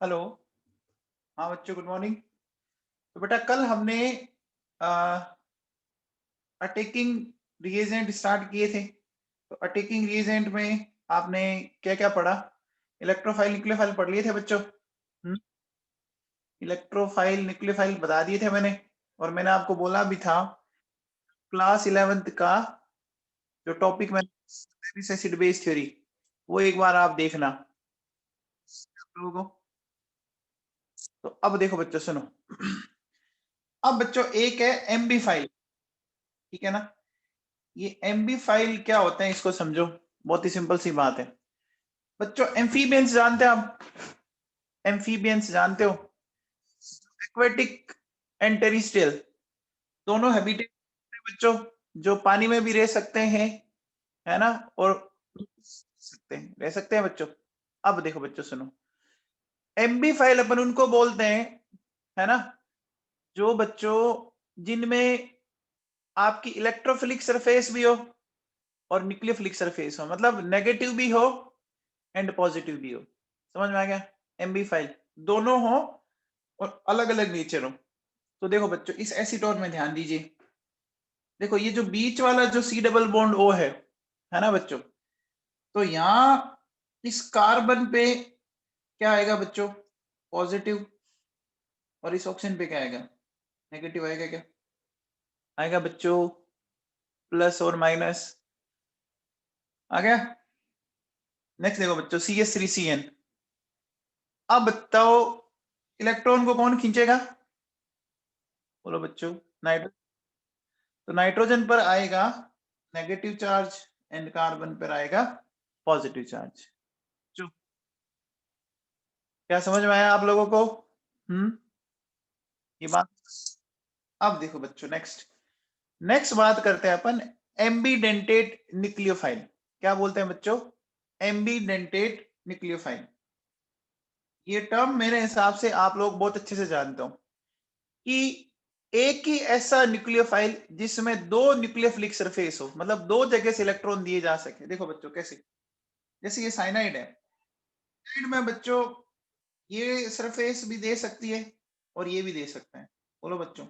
Hello. हाँ बच्चों, good morning. तो बेटा कल हमने अटैकिंग रिएजेंट स्टार्ट किए थे। तो अटैकिंग रिएजेंट में आपने क्या क्या पढ़ा? इलेक्ट्रोफाइल न्यूक्लियोफाइल पढ़ लिए थे बच्चों? इलेक्ट्रोफाइल न्यूक्लियोफाइल बता दिए थे मैंने, और मैंने आपको बोला भी था क्लास 11th का जो टॉपिक में एसिड बेस थ्योरी, वो एक बार आप देखना आप लोगों को। तो अब देखो बच्चों, सुनो। अब बच्चों एक है एमबी फाइल, ठीक है ना। ये एमबी फाइल क्या होते हैं इसको समझो, बहुत ही सिंपल सी बात है बच्चों। एम्फीबियंस जानते हैं आप? एम्फीबियंस जानते हो? एक्वेटिक एंड टेरिस्ट्रियल दोनों हैबिटेट बच्चों, जो पानी में भी रह सकते हैं, है ना, और रह सकते हैं बच्चों। अब देखो बच्चों, सुनो। एमबी फाइल अपन उनको बोलते हैं, है ना, जो बच्चों जिनमें आपकी इलेक्ट्रोफिलिक सरफेस भी हो और न्यूक्लियोफिलिक सरफेस हो, मतलब नेगेटिव भी हो एंड पॉजिटिव भी हो। समझ में आ गया? एमबी फाइल दोनों हो और अलग अलग नेचर हो। तो देखो बच्चों, इस एसीटोन में ध्यान दीजिए। देखो ये जो बीच वाला जो सी डबल बॉन्ड ओ है ना बच्चों, तो यहां इस कार्बन पे क्या आएगा बच्चों? पॉजिटिव। और इस ऑक्सीजन पे क्या आएगा? नेगेटिव आएगा। क्या आएगा बच्चों? प्लस और माइनस। आ गया? नेक्स्ट देखो बच्चों, CH3CN। अब बताओ इलेक्ट्रॉन को कौन खींचेगा? बोलो बच्चों। नाइट्रोजन। तो नाइट्रोजन पर आएगा नेगेटिव चार्ज एंड कार्बन पर आएगा पॉजिटिव चार्ज। क्या समझ में आया आप लोगों को? ये बात। अब देखो बच्चों, नेक्स्ट नेक्स्ट बात करते हैं अपन एम्बीडेंटेट न्यूक्लियोफाइल। क्या बोलते हैं बच्चों? Ambidentate nucleophile. ये टर्म मेरे हिसाब से आप लोग बहुत अच्छे से जानते हो कि एक ही ऐसा न्यूक्लियोफाइल जिसमें दो न्यूक्लियोफिलिक सरफेस हो, मतलब दो जगह से इलेक्ट्रॉन दिए जा सके। देखो बच्चों कैसे, जैसे ये साइनाइड है, साइनाइड में बच्चों ये सरफेस भी दे सकती है और ये भी दे सकता है। बोलो बच्चों,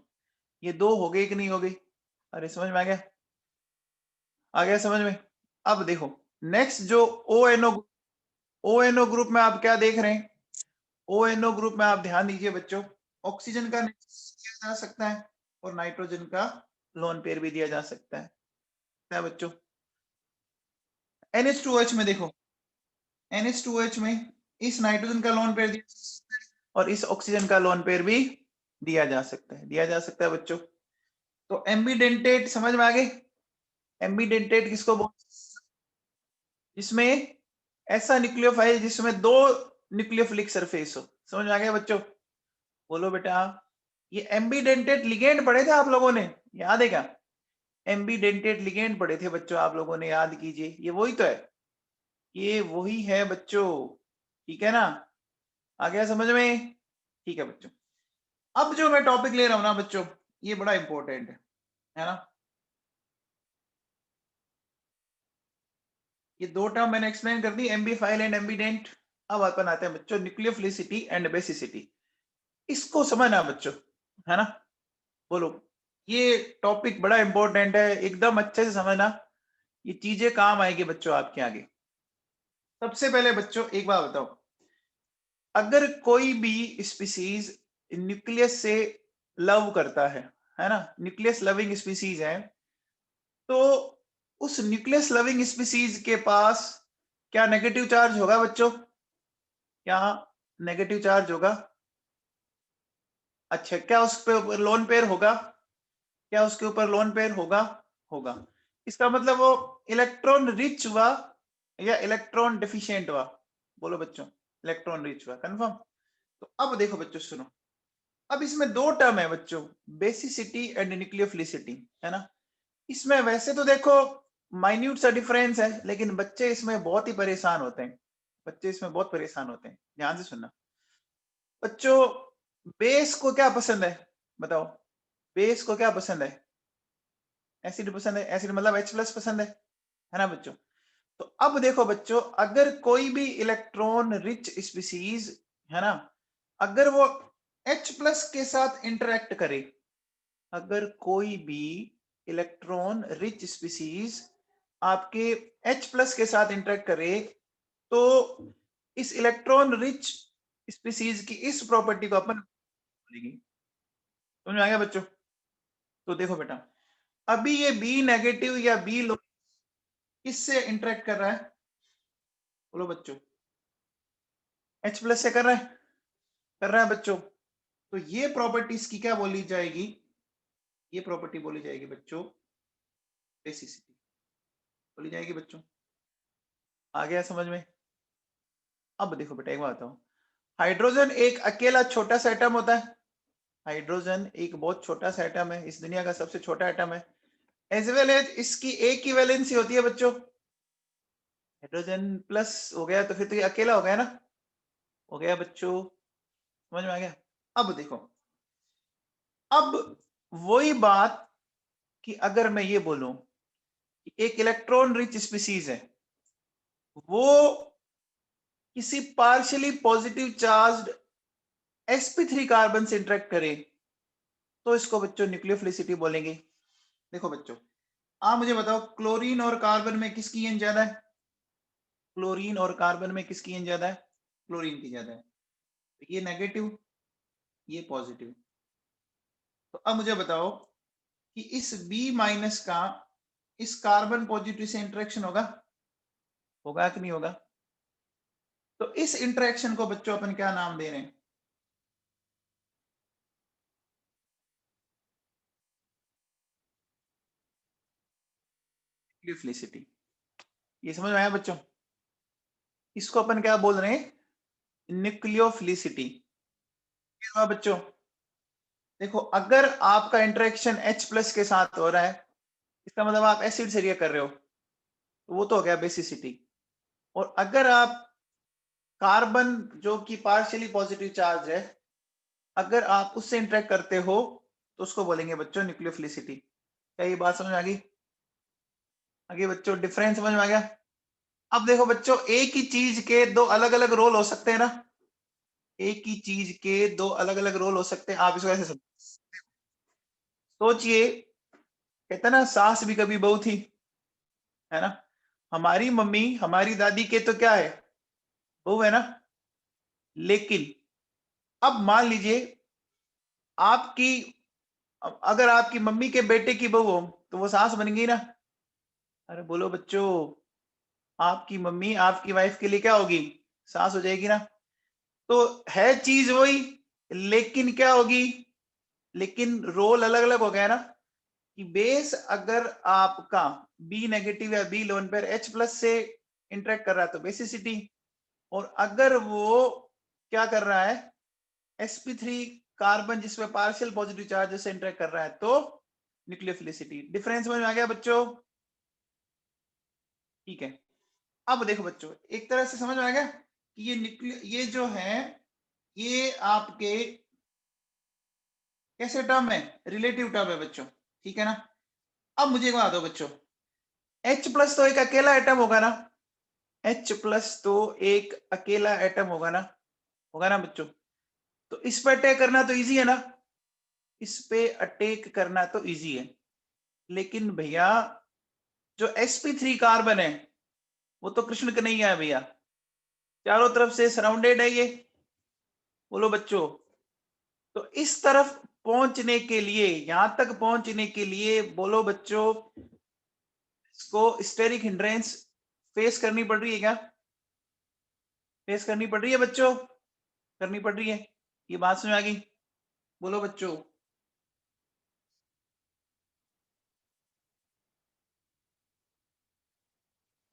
ये दो हो गई कि नहीं हो गई? अरे समझ में आ गया? आ गया समझ में? अब देखो नेक्स्ट जो ओ एन ओ ग्रुप में आप क्या देख रहे हैं? ओ ग्रुप में आप ध्यान दीजिए बच्चों, ऑक्सीजन का दिया जा सकता है और नाइट्रोजन का लोन पेयर भी दिया जा सकता है। क्या बच्चों? NH2OH में देखो, NH2OH में इस नाइट्रोजन का लोन पेयर दिया जा सकता है और इस ऑक्सीजन का लोन पेयर भी दिया जा सकता है, बच्चों। तो एम्बीडेंटेट समझ में आ गए? एम्बीडेंटेट किसको बोलते हैं? जिसमें ऐसा न्यूक्लियोफाइल जिसमें दो न्यूक्लियोफिलिक सरफेस हो। समझ में आ गया बच्चों? बोलो बेटा। ये एम्बीडेंटेट लिगेंड पढ़े थे आप लोगों ने, याद है क्या? एम्बीडेंटेट लिगेंड पढ़े थे बच्चों आप लोगों ने, याद कीजिए। ये वही तो है, ये वही है बच्चों, ठीक है ना? आ गया समझ में? ठीक है बच्चों। अब जो मैं टॉपिक ले रहा हूं ना बच्चों, ये बड़ा इंपॉर्टेंट है ना। ये दो टर्म मैंने एक्सप्लेन कर दी, एमबी फाइल एंड एम्बीडेंट। अब अपन आते हैं बच्चों न्यूक्लियोफिलिसिटी एंड बेसिसिटी। इसको समझना बच्चों, है ना। बोलो, ये टॉपिक बड़ा इंपॉर्टेंट है, एकदम अच्छे से समझना। ये चीजें काम आएगी बच्चों आपके आगे। सबसे पहले बच्चों एक बात बताओ, अगर कोई भी स्पीसीज न्यूक्लियस से लव करता है ना, न्यूक्लियस लविंग स्पीसीज है, तो उस न्यूक्लियस लविंग स्पीसीज के पास क्या नेगेटिव चार्ज होगा बच्चों? क्या नेगेटिव चार्ज होगा? अच्छा, क्या उस पे लोन पेयर होगा? क्या उसके ऊपर लोन पेयर होगा? होगा। इसका मतलब वो इलेक्ट्रॉन रिच हुआ या इलेक्ट्रॉन डिफिशिएंट हुआ? बोलो बच्चों, इलेक्ट्रॉन रिच हुआ, कंफर्म। तो अब देखो बच्चों, सुनो। अब इसमें दो टर्म है बच्चों, बेसिसिटी एंड न्यूक्लियोफिलिसिटी, है ना। इसमें वैसे तो देखो माइन्यूट सा डिफरेंस है, लेकिन बच्चे इसमें बहुत ही परेशान होते हैं। बच्चे इसमें बहुत परेशान होते हैं, ध्यान से सुनना बच्चों। बेस को क्या पसंद है बताओ? बेस को क्या पसंद है? एसिड पसंद है, एसिड मतलब H+ पसंद है ना बच्चों। तो अब देखो बच्चों, अगर कोई भी इलेक्ट्रॉन रिच स्पीसीज, है ना, अगर वो H+ के साथ इंटरेक्ट करे, अगर कोई भी इलेक्ट्रॉन रिच स्पीसीज आपके H+ के साथ इंटरेक्ट करे, तो इस इलेक्ट्रॉन रिच स्पीसीज की इस प्रॉपर्टी को अपन बोलेंगे। समझ में आ गया बच्चों? तो देखो बेटा, अभी ये B नेगेटिव या B लो किससे इंटरेक्ट कर रहा है? बोलो बच्चों। H+ से कर रहा है बच्चों। तो ये प्रॉपर्टीज की क्या बोली जाएगी? ये प्रॉपर्टी बोली जाएगी बच्चों बेसिसिटी, बोली जाएगी बच्चों। आ गया समझ में? अब देखो बेटा, एक बात बताओ, हाइड्रोजन एक अकेला छोटा सा एटम होता है। हाइड्रोजन एक बहुत छोटा सा एटम है, इस दुनिया का सबसे छोटा एटम है। एज वेल एज इसकी एक ही वैलेंसी होती है बच्चों। हाइड्रोजन प्लस हो गया तो फिर तो ये अकेला हो गया ना, हो गया बच्चों। समझ में आ गया? अब देखो, अब वही बात कि अगर मैं ये बोलूं कि एक इलेक्ट्रॉन रिच स्पीसीज है, वो किसी partially positive charged sp3 carbon से इंटरेक्ट करे, तो इसको बच्चों न्यूक्लियोफिलिसिटी बोलेंगे। देखो बच्चों, आप मुझे बताओ, क्लोरीन और कार्बन में किसकी एन ज्यादा है? क्लोरीन और कार्बन में किसकी एन ज्यादा है? क्लोरीन की ज्यादा है। ये नेगेटिव, ये पॉजिटिव। तो अब मुझे बताओ कि इस B- का इस कार्बन पॉजिटिव से इंटरेक्शन होगा कि नहीं होगा? तो इस इंटरेक्शन को बच्चों अपन क्या नाम दे रहे हैं? न्यूक्लियोफिलिसिटी। ये समझ में आया बच्चों? इसको अपन क्या बोल रहे हैं? न्यूक्लियोफिलिसिटी। बच्चों देखो, अगर आपका इंटरेक्शन H+ के साथ हो रहा है, इसका मतलब आप एसिड से रिएक्ट कर रहे हो, तो वो तो हो गया बेसिसिटी। और अगर आप कार्बन जो कि पार्शियली पॉजिटिव चार्ज है, अगर आप उससे इंटरेक्ट करते हो, तो उसको बोलेंगे बच्चों न्यूक्लियोफिलिसिटी। क्या ये बात समझ में आ गई? आगे बच्चों डिफरेंस समझ में आ गया? अब देखो बच्चों, एक ही चीज के दो अलग अलग रोल हो सकते हैं ना। एक ही चीज के दो अलग अलग रोल हो सकते हैं, आप इसको ऐसे सोचिए। कहते ना, सास भी कभी बहू थी, है ना। हमारी मम्मी हमारी दादी के तो क्या है, बहू है ना। लेकिन अब मान लीजिए आपकी, अगर आपकी मम्मी के बेटे की बहू हो, तो वो सास बन गई ना। अरे बोलो बच्चों, आपकी मम्मी आपकी वाइफ के लिए क्या होगी? सास हो जाएगी ना। तो है चीज वही, लेकिन क्या होगी? लेकिन रोल अलग अलग हो गया ना। कि बेस अगर आपका B नेगेटिव या B लोन पर H+ से इंटरेक्ट कर रहा है तो बेसिसिटी, और अगर वो क्या कर रहा है, sp3 कार्बन जिसमें पार्शियल पॉजिटिव चार्ज से इंटरेक्ट कर रहा है, तो न्यूक्लियोफिलिसिटी। डिफरेंस समझ में आ गया बच्चों? ठीक है। अब देखो बच्चों, एक तरह से समझ में आ गया कि ये जो है, ये आपके कैसे टर्म है? रिलेटिव टर्म है बच्चों, ठीक है ना। अब मुझे एक बात दो बच्चों, H+ तो एक अकेला एटम होगा ना। H+ तो एक अकेला एटम होगा ना बच्चों। तो इस पे अटैक करना तो इजी है ना, इस पे अटैक करना तो इजी है। लेकिन भैया जो sp3 कार्बन है, वो तो कृष्ण का नहीं है भैया, चारों तरफ से सराउंडेड है ये। बोलो बच्चों, तो इस तरफ पहुंचने के लिए, यहां तक पहुंचने के लिए, बोलो बच्चों, इसको स्टेरिक हिंड्रेंस फेस करनी पड़ रही है क्या? फेस करनी पड़ रही है बच्चों, करनी पड़ रही है। ये बात समझ आ गई? बोलो बच्चों।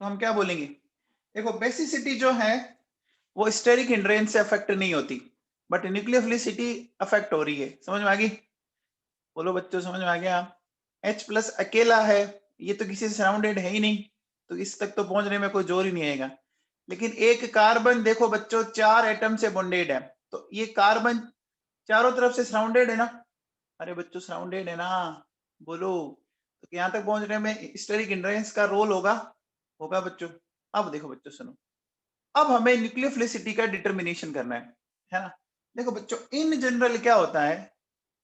तो हम क्या बोलेंगे? देखो, बेसिसिटी जो है वो स्टेरिक हिंड्रेंस से अफेक्ट नहीं होती, बट न्यूक्लियोफिलिसिटी अफेक्ट हो रही है। समझ में आ गई? बोलो बच्चों, समझ में आ गया? H+ अकेला है, ये तो किसी से सराउंडेड है ही नहीं, तो इस तक तो पहुंचने में कोई जोर ही नहीं आएगा। लेकिन एक कार्बन देखो बच्चों, 4 एटम से बॉन्डेड है, तो ये कार्बन चारों तरफ से सराउंडेड है ना। अरे बच्चों सराउंडेड है ना, बोलो। तो यहाँ तक पहुंचने में स्टेरिक हिंड्रेंस का रोल होगा बच्चों। अब देखो बच्चों सुनो, अब हमें न्यूक्लियोफिलिसिटी का डिटर्मिनेशन करना है ना। देखो बच्चों, इन जनरल क्या होता है,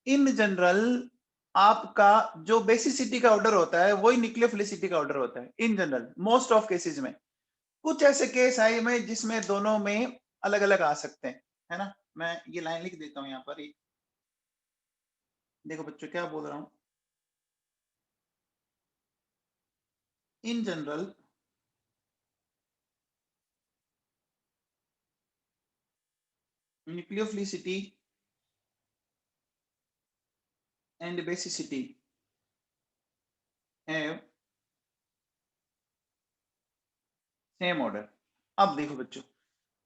इन जनरल आपका जो बेसिसिटी का ऑर्डर होता है वही न्यूक्लियोफिलिसिटी का ऑर्डर होता है in general, most of cases में। कुछ ऐसे केस आए में जिसमें दोनों में अलग अलग आ सकते हैं, है ना। मैं ये लाइन लिख देता हूं यहाँ पर, देखो बच्चों क्या बोल रहा हूं। In general nucleophilicity and basicity have same order. अब देखो बच्चों,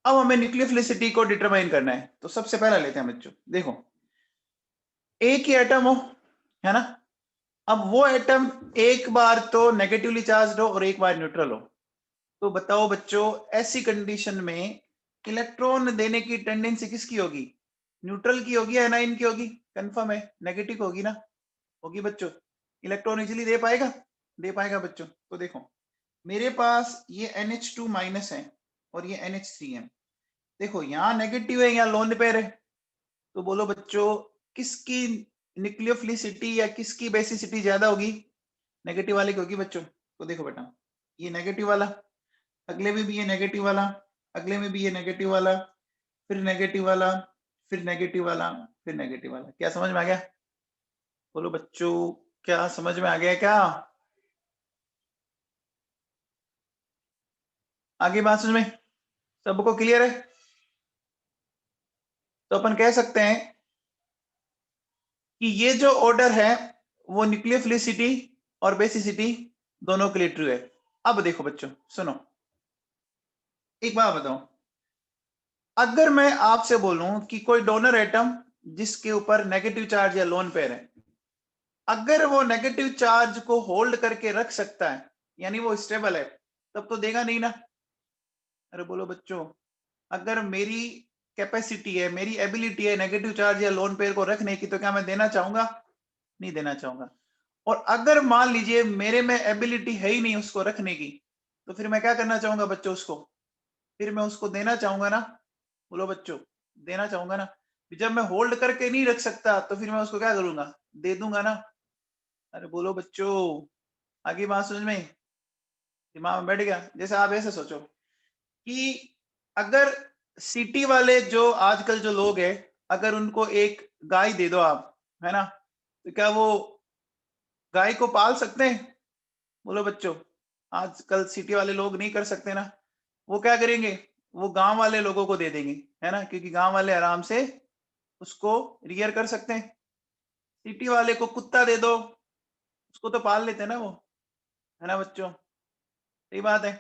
अब हमें न्यूक्लियोफिलिसिटी को डिटरमाइन करना है, तो सबसे पहला लेते हैं बच्चों, देखो एक ही एटम हो, है ना। अब वो एटम एक बार तो नेगेटिवली चार्ज हो और एक बार न्यूट्रल हो, तो बताओ बच्चों ऐसी कंडीशन में इलेक्ट्रॉन देने की टेंडेंसी किसकी होगी, न्यूट्रल की होगी या एनाइन की होगी, कंफर्म है नेगेटिव होगी ना, होगी बच्चों। इलेक्ट्रॉन इजीली दे पाएगा, दे पाएगा बच्चों। तो देखो मेरे पास ये NH2 माइनस है और ये NH3 है, देखो यहाँ नेगेटिव है, यहाँ लोन पेयर है, तो बोलो बच्चों किसकी न्यूक्लियोफिलिसिटी या किसकी बेसिसिटी ज्यादा होगी, नेगेटिव वाले की होगी बच्चों। तो देखो बेटा ये नेगेटिव वाला, अगले में भी ये नेगेटिव वाला, अगले में भी ये नेगेटिव वाला, फिर नेगेटिव वाला, फिर नेगेटिव वाला, फिर नेगेटिव वाला। क्या समझ में आ गया, बोलो बच्चों क्या समझ में आ गया क्या, आगे बात समझ में, सबको क्लियर है। तो अपन कह सकते हैं कि ये जो ऑर्डर है वो न्यूक्लियोफिलिसिटी और बेसिसिटी दोनों के लिए ट्रू है। अब देखो बच्चों सुनो, एक बात बताओ, अगर मैं आपसे बोलूं कि कोई डोनर एटम जिसके ऊपर नेगेटिव चार्ज या लोन पेयर है, अगर वो नेगेटिव चार्ज को होल्ड करके रख सकता है, यानी वो स्टेबल है, तब तो देगा नहीं ना। अरे बोलो बच्चों, अगर मेरी कैपेसिटी है, मेरी एबिलिटी है नेगेटिव चार्ज या लोन पेयर को रखने की, तो क्या मैं देना चाहूंगा, नहीं देना चाहूंगा। और अगर मान लीजिए मेरे में एबिलिटी है ही नहीं उसको रखने की, तो फिर मैं क्या करना चाहूंगा बच्चों, उसको फिर मैं उसको देना चाहूंगा ना, बोलो बच्चों देना चाहूंगा ना। जब मैं होल्ड करके नहीं रख सकता तो फिर मैं उसको क्या करूंगा, दे दूंगा ना। अरे बोलो बच्चों, आगे बात समझ में, दिमाग में बैठ गया। जैसे आप ऐसे सोचो कि अगर सिटी वाले जो आजकल जो लोग हैं, अगर उनको एक गाय दे दो आप, है ना, तो क्या वो गाय को पाल सकते हैं, बोलो बच्चों। आजकल सिटी वाले लोग नहीं कर सकते ना, वो क्या करेंगे, वो गांव वाले लोगों को दे देंगे, है ना, क्योंकि गांव वाले आराम से उसको रियर कर सकते हैं। सिटी वाले को कुत्ता दे दो, उसको तो पाल लेते हैं ना वो, है ना बच्चों, सही बात है।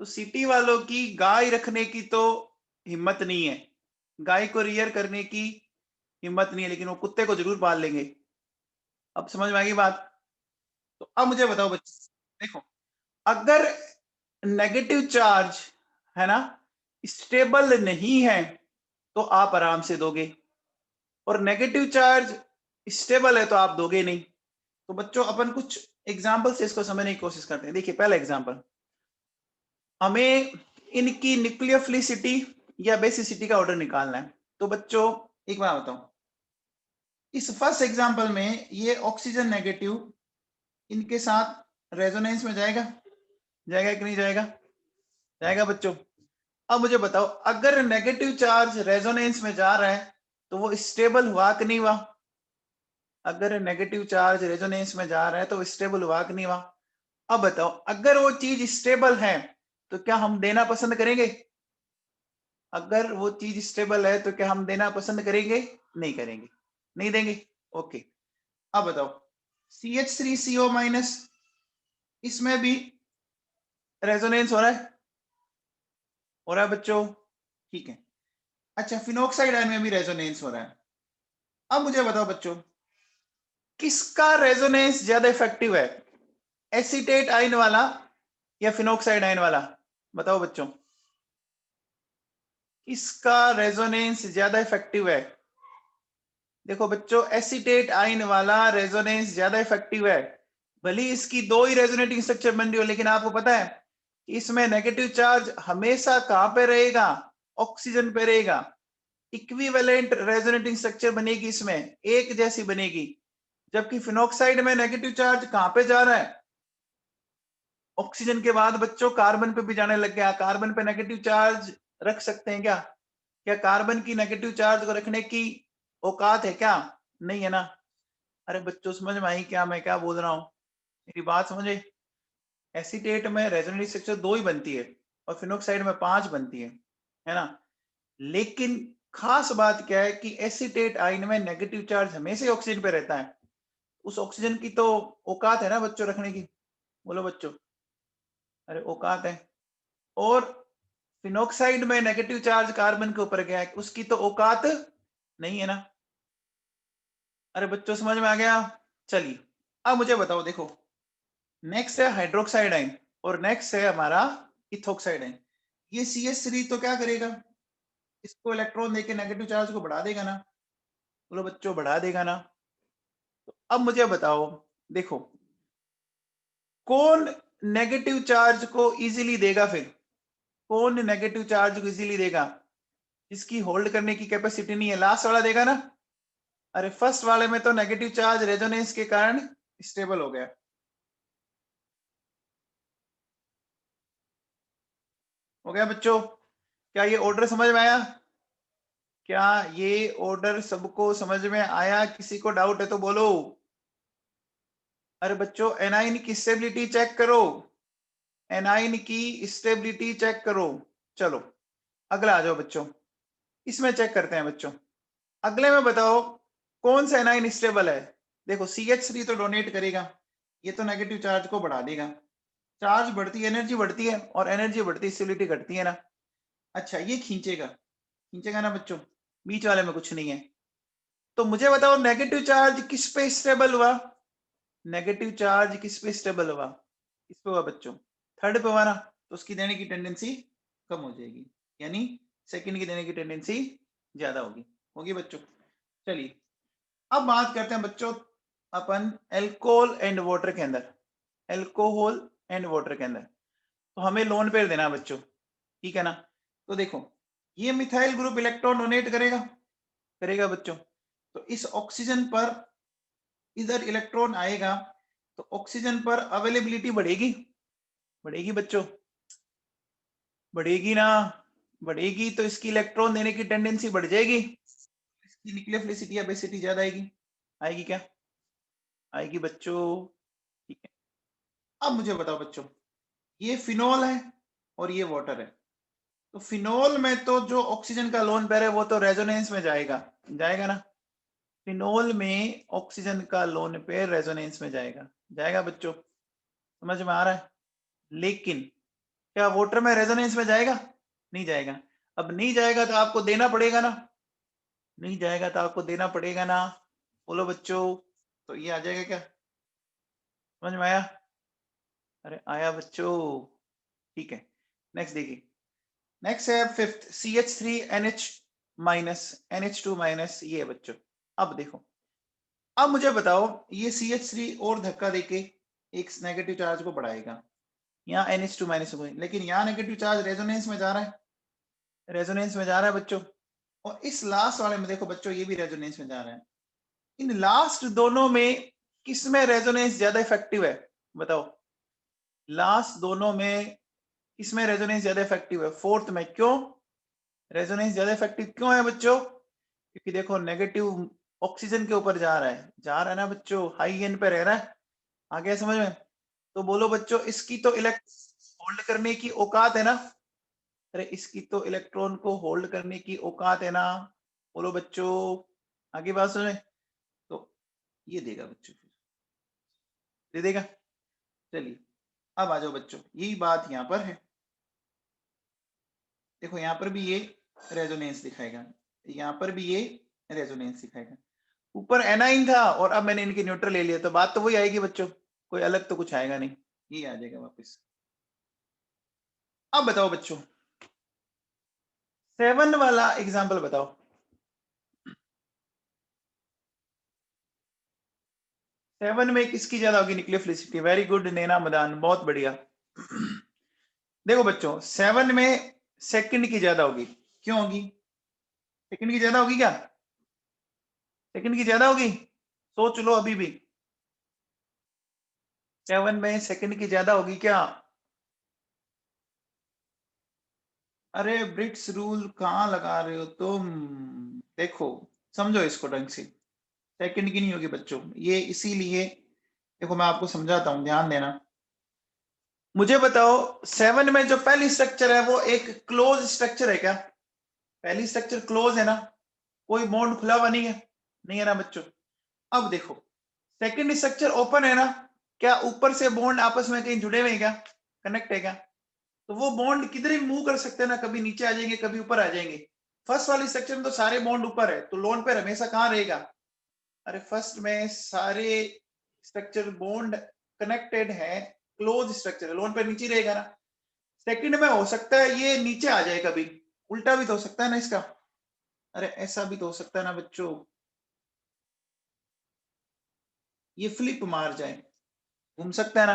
तो सिटी वालों की गाय रखने की तो हिम्मत नहीं है, गाय को रियर करने की हिम्मत नहीं है, लेकिन वो कुत्ते को जरूर पाल लेंगे। अब समझ में आ गई बात। तो अब मुझे बताओ बच्चे, देखो अगर नेगेटिव चार्ज, है ना, स्टेबल नहीं है तो आप आराम से दोगे, और नेगेटिव चार्ज स्टेबल है तो आप दोगे नहीं। तो बच्चों अपन कुछ एग्जांपल से इसको समझने की कोशिश करते हैं। देखिए पहला एग्जांपल, हमें इनकी न्यूक्लियोफिलिसिटी या बेसिसिटी का ऑर्डर निकालना है। तो बच्चों एक बात बताओ, इस फर्स्ट एग्जांपल में ये ऑक्सीजन नेगेटिव इनके साथ रेजोनेंस में जाएगा, जाएगा कि नहीं जाएगा, जाएगा बच्चों। अब मुझे बताओ अगर नेगेटिव चार्ज रेजोनेंस में जा रहा है तो वो स्टेबल हुआ कि नहीं हुआ, अगर नेगेटिव चार्ज रेजोनेंस में जा रहा है तो स्टेबल हुआ कि नहीं हुआ। अब बताओ अगर वो चीज स्टेबल है तो क्या हम देना पसंद करेंगे, अगर वो चीज स्टेबल है तो क्या हम देना पसंद करेंगे, नहीं करेंगे, नहीं देंगे। ओके, अब बताओ CH3CO माइनस, इसमें भी रेजोनेंस हो रहा है, हो रहा है बच्चों, ठीक है। अच्छा फिनोक्साइड आयन में भी रेजोनेंस हो रहा है। अब मुझे बताओ बच्चों किसका रेजोनेंस ज्यादा इफेक्टिव है, एसीटेट आयन वाला या फिनोक्साइड आयन वाला, बताओ बच्चों किसका रेजोनेंस ज्यादा इफेक्टिव है। देखो बच्चों एसीटेट आयन वाला रेजोनेंस ज्यादा इफेक्टिव है, भले इसकी दो ही रेजोनेटिंग स्ट्रक्चर बन रही हो, लेकिन आपको पता है इसमें नेगेटिव चार्ज हमेशा कहां पे रहेगा, ऑक्सीजन पे रहेगा। इक्विवेलेंट रेजोनेटिंग स्ट्रक्चर बनेगी, इसमें एक जैसी बनेगी, जबकि फिनोक्साइड में नेगेटिव चार्ज कहां पे जा रहा है? ऑक्सीजन के बाद बच्चों कार्बन पे भी जाने लग गया। कार्बन पे नेगेटिव चार्ज रख सकते हैं क्या? क्या कार्बन की नेगेटिव चार्ज को रखने की औकात है क्या? नहीं है ना। अरे बच्चों समझ में आई क्या मैं क्या बोल रहा हूँ? मेरी बात समझे। एसीटेट में रेजोनेटिव स्ट्रक्चर 2 ही बनती है और फिनोक्साइड में 5 बनती है ना। लेकिन खास बात क्या है कि एसीटेट आयन में नेगेटिव चार्ज हमेशा ऑक्सीजन पे रहता है। उस ऑक्सीजन की तो औकात है ना बच्चों रखने की। बोलो बच्चों। अरे औकात है। और फिनोक्साइड में नेगेटिव चार्ज कार्बन के ऊपर गया है, उसकी तो औकात नहीं है ना। अरे बच्चों समझ में आ गया? चलिए अब मुझे बताओ, देखो नेक्स्ट है हाइड्रोक्साइड आयन और नेक्स्ट है हमारा इथोक्साइड आयन। ये CH3 तो क्या करेगा? इसको इलेक्ट्रॉन देके नेगेटिव चार्ज को बढ़ा देगा ना। बोलो बच्चों बढ़ा देगा ना। तो अब मुझे बताओ, देखो कौन नेगेटिव चार्ज को इजीली देगा? फिर कौन नेगेटिव चार्ज को इजीली देगा? जिसकी होल्ड करने की कैपेसिटी नहीं है, लास्ट वाला देगा ना। अरे फर्स्ट वाले में तो नेगेटिव चार्ज रेजोनेंस के कारण स्टेबल हो गया। हो गया बच्चों? क्या ये ऑर्डर समझ में आया? क्या ये ऑर्डर सबको समझ में आया? किसी को डाउट है तो बोलो। अरे बच्चों एनाइन की स्टेबिलिटी चेक करो, एनाइन की स्टेबिलिटी चेक करो। चलो अगला आ जाओ बच्चों, इसमें चेक करते हैं बच्चों। अगले में बताओ कौन सा एनाइन स्टेबल है? देखो CH3 तो डोनेट करेगा, ये तो नेगेटिव चार्ज को बढ़ा देगा। चार्ज बढ़ती है एनर्जी बढ़ती है, और एनर्जी बढ़ती स्टेबिलिटी घटती है ना। अच्छा ये खींचेगा, खींचेगा ना बच्चों, बीच वाले में कुछ नहीं है। तो मुझे बताओ नेगेटिव चार्ज किस पे स्टेबल हुआ? नेगेटिव चार्ज किस पे स्टेबल हुआ? किस पे हुआ बच्चों? थर्ड पे हुआ ना। तो उसकी देने की टेंडेंसी कम हो जाएगी, यानी सेकंड की देने की टेंडेंसी ज्यादा होगी। होगी बच्चों। चलिए अब बात करते हैं बच्चों अपन एल्कोहल एंड वाटर के अंदर, एल्कोहल एंड वाटर के अंदर। तो हमें लोन पेयर देना बच्चों, ठीक है ना। तो देखो ये मिथाइल ग्रुप इलेक्ट्रॉन डोनेट करेगा, करेगा बच्चों। तो इस ऑक्सीजन पर इधर इलेक्ट्रॉन आएगा, तो ऑक्सीजन पर अवेलेबिलिटी बढ़ेगी, बढ़ेगी बच्चों, बढ़ेगी ना। बढ़ेगी तो इसकी इलेक्ट्रॉन देने की टेंडेंसी बढ़ जाएगी, इसकी न्यूक्लियोफिलिसिटी या बेसिटी ज्यादा आएगी। आएगी क्या? आएगी बच्चों, ठीक है। अब मुझे बताओ बच्चों, ये फिनोल है और ये वाटर है। तो फिनोल में तो जो ऑक्सीजन का लोन पेयर है वो तो रेजोनेंस में जाएगा, जाएगा ना। फिनोल में ऑक्सीजन का लोन पेयर रेजोनेंस में जाएगा, जाएगा बच्चों, समझ में आ रहा है। लेकिन क्या वाटर में रेजोनेंस में जाएगा? नहीं जाएगा। अब नहीं जाएगा तो आपको देना पड़ेगा ना, नहीं जाएगा तो आपको देना पड़ेगा ना। बोलो बच्चों। तो ये आ जाएगा क्या? समझ में आया? अरे आया बच्चों, ठीक है। नेक्स्ट देखिए, नेक्स्ट है fifth CH3NH minus NH2 minus, ये है बच्चों। अब देखो, अब मुझे बताओ ये CH3 और धक्का देके एक नेगेटिव चार्ज को बढ़ाएगा, यहाँ NH2 माइनस हो गई, लेकिन यहाँ नेगेटिव चार्ज रेजोनेंस में जा रहा है, रेजोनेंस में जा रहा है बच्चों। और इस लास्ट वाले में देखो बच्चों ये भी रेजोनेंस में जा रहा है। इन लास्ट दोनों में किसमें रेजोनेंस ज्यादा इफेक्टिव है? बताओ लास्ट दोनों में किसमें रेजोनेंस ज्यादा इफेक्टिव है? फोर्थ में। क्यों रेजोनेंस ज्यादा इफेक्टिव क्यों है बच्चों? क्योंकि देखो नेगेटिव ऑक्सीजन के ऊपर जा रहा है, जा रहा है ना बच्चों, हाई एंड पे रह रहा है। आ गया समझ में? तो बोलो बच्चों इसकी तो होल्ड करने की औकात है ना। अरे इसकी तो इलेक्ट्रॉन को होल्ड करने की औकात है ना। बोलो बच्चों, आगे बात सुने। तो ये देगा बच्चों, दे देगा। चलिए अब आ जाओ बच्चों, यही बात यहाँ पर है। देखो यहाँ पर भी ये रेजोनेंस दिखाएगा, यहाँ पर भी ये रेजोनेंस दिखाएगा। ऊपर एनाइन था और अब मैंने इनके न्यूट्रल ले लिया, तो बात तो वही आएगी बच्चों, कोई अलग तो कुछ आएगा नहीं, ये आ जाएगा वापस। अब बताओ बच्चों 7 वाला एग्जाम्पल बताओ। 7 में किसकी ज्यादा होगी न्यूक्लियोफिलिसिटी? वेरी गुड नैना मदान, बहुत बढ़िया। देखो बच्चों 7 में सेकंड की ज्यादा होगी। क्यों होगी? सेकंड की ज्यादा होगी क्या? सेकंड की ज्यादा होगी? सोच लो अभी भी। 7 में सेकंड की ज्यादा होगी क्या? अरे ब्रिट्स रूल कहाँ लगा रहे हो तुम? देखो, समझो इसको ढंग से। सेकंड की नहीं होगी बच्चों, ये इसीलिए, देखो मैं आपको समझाता हूँ, ध्यान देना। मुझे बताओ, 7 में जो पहली स्ट्रक्चर है वो एक क्लोज स्ट्रक्चर है क्या? पहली स्ट्रक्चर क्लोज है ना, कोई बॉन्ड खुला हुआ नहीं है, नहीं है ना बच्चों? अब देखो, सेकंड स्ट्रक्चर ओपन है ना, क्या ऊपर से बॉन्ड आपस में कहीं जुड़े हुए हैं क्या? कनेक्ट है क्या? तो वो बॉन्ड किधर ही मूव कर सकते हैं ना, कभी नीचे आ जाएंगे कभी ऊपर आ जाएंगे। फर्स्ट वाली स्ट्रक्चर में तो सारे बॉन्ड ऊपर है, तो लोन पेयर हमेशा कहाँ रहेगा? अरे फर्स्ट में सारे स्ट्रक्चर बॉन्ड कनेक्टेड है, क्लोज स्ट्रक्चर है, लोन पेयर नीचे रहेगा ना। सेकंड में हो सकता है ये नीचे आ जाए, कभी उल्टा भी तो हो सकता है ना इसका। अरे ऐसा भी तो हो सकता है ना बच्चों, ये फ्लिप मार जाए, घूम सकता है ना।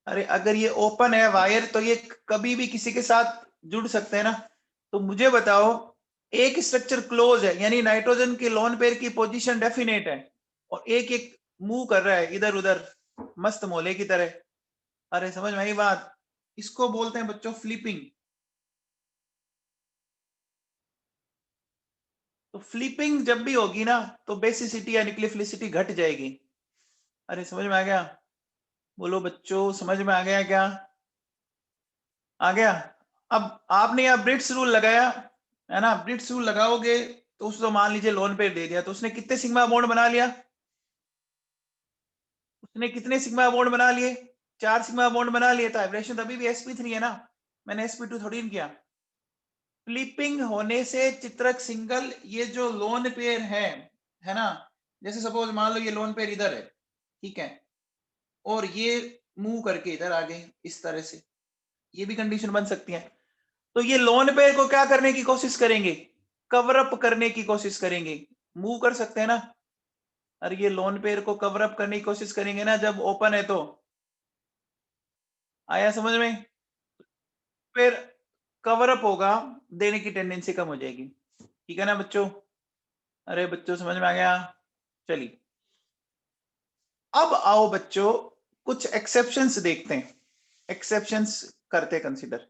अरे अगर ये ओपन है वायर, तो ये कभी भी किसी के साथ जुड़ सकते हैं ना। तो मुझे बताओ, एक स्ट्रक्चर क्लोज है यानी नाइट्रोजन के लोन पेयर की पोजीशन डेफिनेट है, और एक एक मूव कर रहा है इधर उधर, मस्त मोले की तरह। अरे समझ में आई बात? इसको बोलते हैं बच्चों फ्लिपिंग। तो फ्लिपिंग जब भी होगी ना, तो बेसिसिटी या न्यूक्लियोफिलिसिटी घट जाएगी। अरे समझ में आ गया? बोलो बच्चों, समझ में आ गया क्या? आ गया? अब आपने यहाँ ब्रिट्स रूल लगाया है ना, ब्रिट्स रूल लगाओगे तो उसको मान लीजिए लोन पेयर दे दिया, तो उसने कितने सिग्मा बॉन्ड बना लिया? उसने कितने सिग्मा बॉन्ड बना लिए? 4 सिग्मा बॉन्ड बना लिए। था वाइब्रेशन तभी भी sp3 है ना, मैंने sp2 थोड़ी न किया। फ्लिपिंग होने से चित्रक सिंगल, ये जो लोन पेयर है ना, जैसे सपोज मान लो ये लोन पेयर इधर है, ठीक है, और ये मूव करके इधर आ गए इस तरह से, ये भी कंडीशन बन सकती है। तो ये लोन पेयर को क्या करने की कोशिश करेंगे? कवर अप करने की कोशिश करेंगे, मूव कर सकते हैं ना। अरे ये लोन पेयर को कवर अप करने की कोशिश करेंगे ना जब ओपन है तो। आया समझ में? फिर कवर अप होगा, देने की टेंडेंसी कम हो जाएगी। ठीक है ना बच्चों? अरे बच्चों समझ में आ गया? चलिए, अब आओ बच्चों, कुछ एक्सेप्शंस देखते हैं, एक्सेप्शंस करते कंसीडर।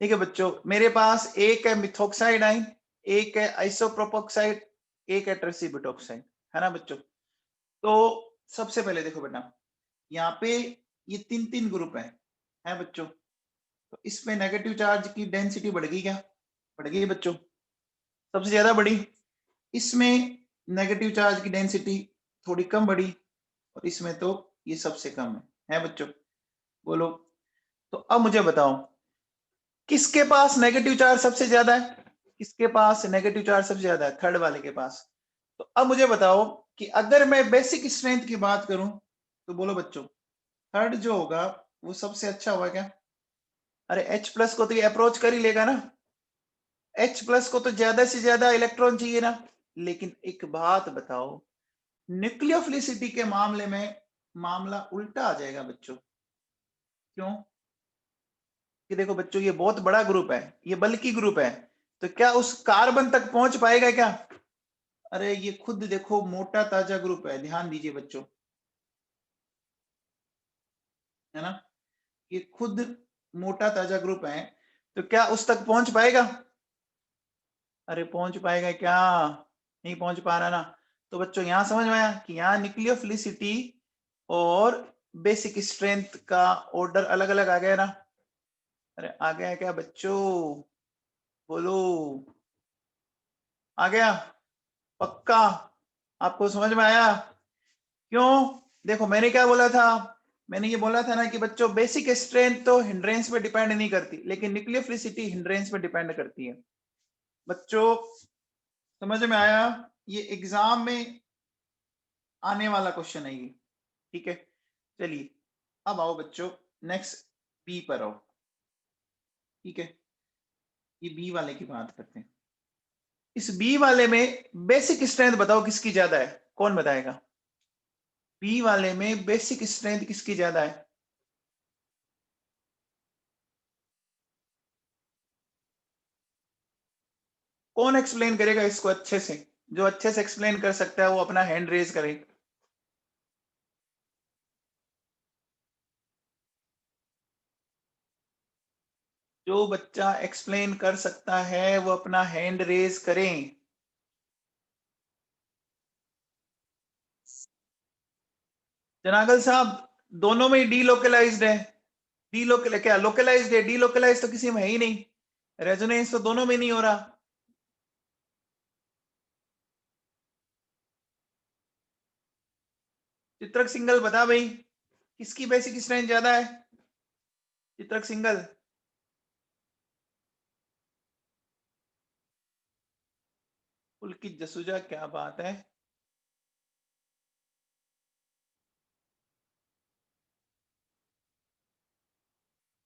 ठीक है बच्चों, मेरे पास एक है मिथॉक्साइड आइन, एक है आइसोप्रोपोक्साइड, एक है ट्रेसिब्यूटोक्साइड, है ना बच्चों? तो सबसे पहले देखो बेटा, यहाँ पे ये 3 ग्रुप है बच्चों। तो इसमें नेगेटिव चार्ज की डेंसिटी बढ़ गई क्या? बढ़ गई बच्चों, सबसे ज्यादा बढ़ी। इसमें नेगेटिव चार्ज की डेंसिटी थोड़ी कम बढ़ी, और इसमें तो ये सबसे कम है बच्चों? बोलो। तो अब मुझे बताओ, किसके पास नेगेटिव चार्ज सबसे ज्यादा है? किसके पास नेगेटिव चार्ज सबसे ज्यादा है? थर्ड वाले के पास। तो अब मुझे बताओ कि अगर मैं बेसिक स्ट्रेंथ की बात करूं, तो बोलो बच्चों, थर्ड जो होगा वो सबसे अच्छा होगा क्या? अरे H प्लस को तो ये अप्रोच कर ही लेगा ना, H प्लस को तो ज्यादा से ज्यादा इलेक्ट्रॉन चाहिए ना। लेकिन एक बात बताओ, न्यूक्लियोफिलिसिटी के मामले में मामला उल्टा आ जाएगा बच्चों। क्यों? कि देखो बच्चों, ये बहुत बड़ा ग्रुप है, ये बल्कि ग्रुप है, तो क्या उस कार्बन तक पहुंच पाएगा क्या? अरे ये खुद देखो मोटा ताजा ग्रुप है, ध्यान दीजिए बच्चों, है ना, ये खुद मोटा ताजा ग्रुप है, तो क्या उस तक पहुंच पाएगा? अरे पहुंच पाएगा क्या? नहीं पहुंच पा रहा ना। तो बच्चों यहां समझ में आया कि यहाँ न्यूक्लियोफिलिसिटी और बेसिक स्ट्रेंथ का ऑर्डर अलग अलग आ गया ना। अरे आ गया क्या बच्चों? बोलो। आ गया? पक्का? आपको समझ में आया? क्यों? देखो मैंने क्या बोला था, मैंने ये बोला था ना कि बच्चों बेसिक स्ट्रेंथ तो हिंड्रेंस पे डिपेंड नहीं करती, लेकिन न्यूक्लियोफिलिसिटी हिंड्रेंस पे डिपेंड करती है। बच्चों समझ में आया? ये एग्जाम में आने वाला क्वेश्चन है ये, ठीक है? चलिए, अब आओ बच्चों, नेक्स्ट बी पर आओ। ठीक है, ये बी वाले की बात करते हैं। इस बी वाले में बेसिक स्ट्रेंथ बताओ किसकी ज्यादा है? कौन बताएगा? बी वाले में बेसिक स्ट्रेंथ किसकी ज्यादा है? कौन एक्सप्लेन करेगा इसको अच्छे से? जो अच्छे से एक्सप्लेन कर सकता है वो अपना हैंड रेज करे। जो बच्चा एक्सप्लेन कर सकता है वो अपना हैंड रेज करें। जनागल साहब, दोनों में डी लोकलाइज्ड है। डी लोकल क्या लोकलाइज्ड है? डी लोकलाइज्ड तो किसी में है ही नहीं। रेजोनेंस तो दोनों में नहीं हो रहा। चित्रक सिंगल बता भाई, किसकी बेसिक स्ट्रेंथ ज्यादा है? चित्रक सिंगल। पुलकित जसूजा, क्या बात है।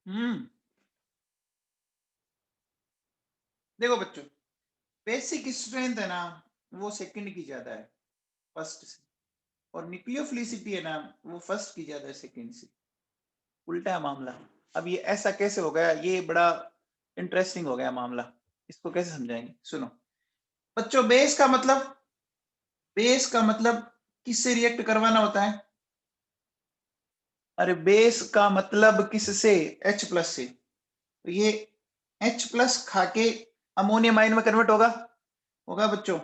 हम्म। देखो बच्चों, बेसिक स्ट्रेंथ है ना, वो सेकंड की ज्यादा है फर्स्ट से, और न्यूक्लियोफिलिसिटी है ना, वो फर्स्ट की ज्यादा है सेकंड से। उल्टा है मामला। अब ये ऐसा कैसे हो गया? ये बड़ा इंटरेस्टिंग हो गया मामला। इसको कैसे समझाएंगे? सुनो बच्चों, बेस का मतलब किससे रिएक्ट करवाना होता है? अरे बेस का मतलब किससे? H+ से। तो ये H+ खा के अमोनियम आयन में कन्वर्ट होगा, होगा बच्चों।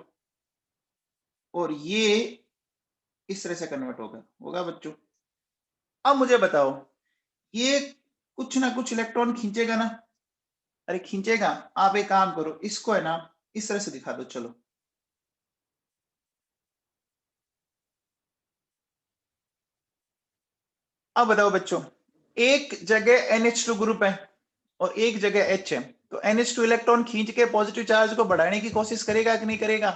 और ये इस तरह से कन्वर्ट होगा, होगा बच्चों। अब मुझे बताओ, ये कुछ ना कुछ इलेक्ट्रॉन खींचेगा ना? अरे खींचेगा। आप एक काम करो, इसको है ना इस तरह से दिखा दो, चलो। अब बताओ बच्चों, एक जगह NH2 ग्रुप है और एक जगह H है, तो NH2 इलेक्ट्रॉन खींच के पॉजिटिव चार्ज को बढ़ाने की कोशिश करेगा कि नहीं करेगा?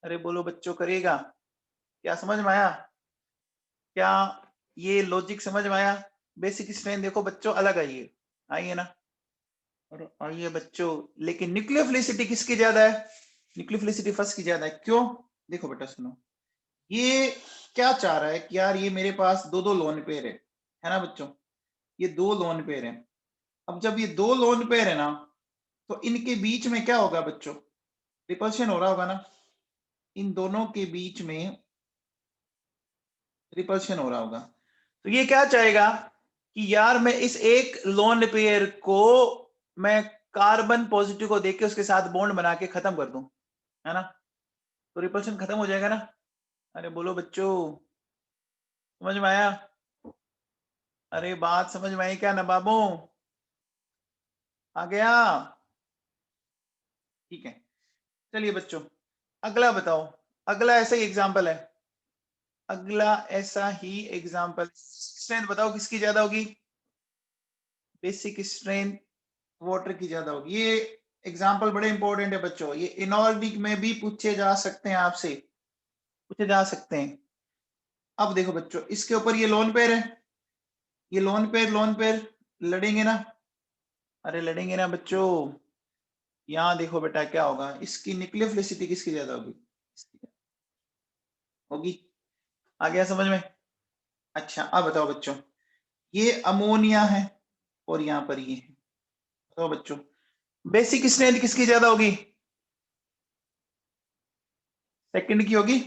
अरे बोलो बच्चों, करेगा। क्या समझ में आया? क्या ये लॉजिक समझ में आया? बेसिक स्ट्रेंथ देखो बच्चों अलग आई है, आई है ना? और आइए बच्चों, लेकिन न्यूक्लियोफिलिसिटी किसकी ज्यादा है? न्यूक्लियोफिलिसिटी फर्स्ट की ज्यादा है। क्यों? देखो बेटा सुनो, ये क्या चाह रहा है कि यार ये मेरे पास दो दो लोन पेयर है ना बच्चों? ये दो लोन पेयर है। अब जब ये दो लोन पेयर है ना, तो इनके बीच में क्या होगा बच्चों? रिपल्शन हो रहा होगा ना? इन दोनों के बीच में रिपल्शन हो रहा होगा। तो ये क्या चाहेगा कि यार मैं इस एक लोन पेयर को मैं कार्बन पॉजिटिव को देख के उसके साथ बॉन्ड बना के खत्म कर दूं, है ना? तो रिपल्शन खत्म हो जाएगा ना? अरे बोलो बच्चों, समझ में आया? अरे बात समझ में आई क्या नवाबों? आ गया? ठीक है। चलिए बच्चों, अगला बताओ। अगला ऐसा ही एग्जाम्पल है। अगला ऐसा ही एग्जाम्पल, स्ट्रेंथ बताओ किसकी ज्यादा होगी? बेसिक स्ट्रेंथ वाटर की ज्यादा होगी। ये एग्जाम्पल बड़े इंपॉर्टेंट है बच्चों, ये इनऑर्गेनिक में भी पूछे जा सकते हैं, आपसे पूछे जा सकते हैं। अब देखो बच्चों, इसके ऊपर ये लोन पेयर है, ये लोन पेयर लड़ेंगे ना? अरे लड़ेंगे ना बच्चों। यहाँ देखो बेटा क्या होगा, इसकी न्यूक्लियोफिलिसिटी किसकी ज्यादा होगी? होगी। आ गया समझ में? अच्छा अब बताओ बच्चों, ये अमोनिया है और यहाँ पर ये है। बताओ बच्चों, बेसिक स्ट्रेंथ किसकी ज्यादा होगी? सेकंड की होगी।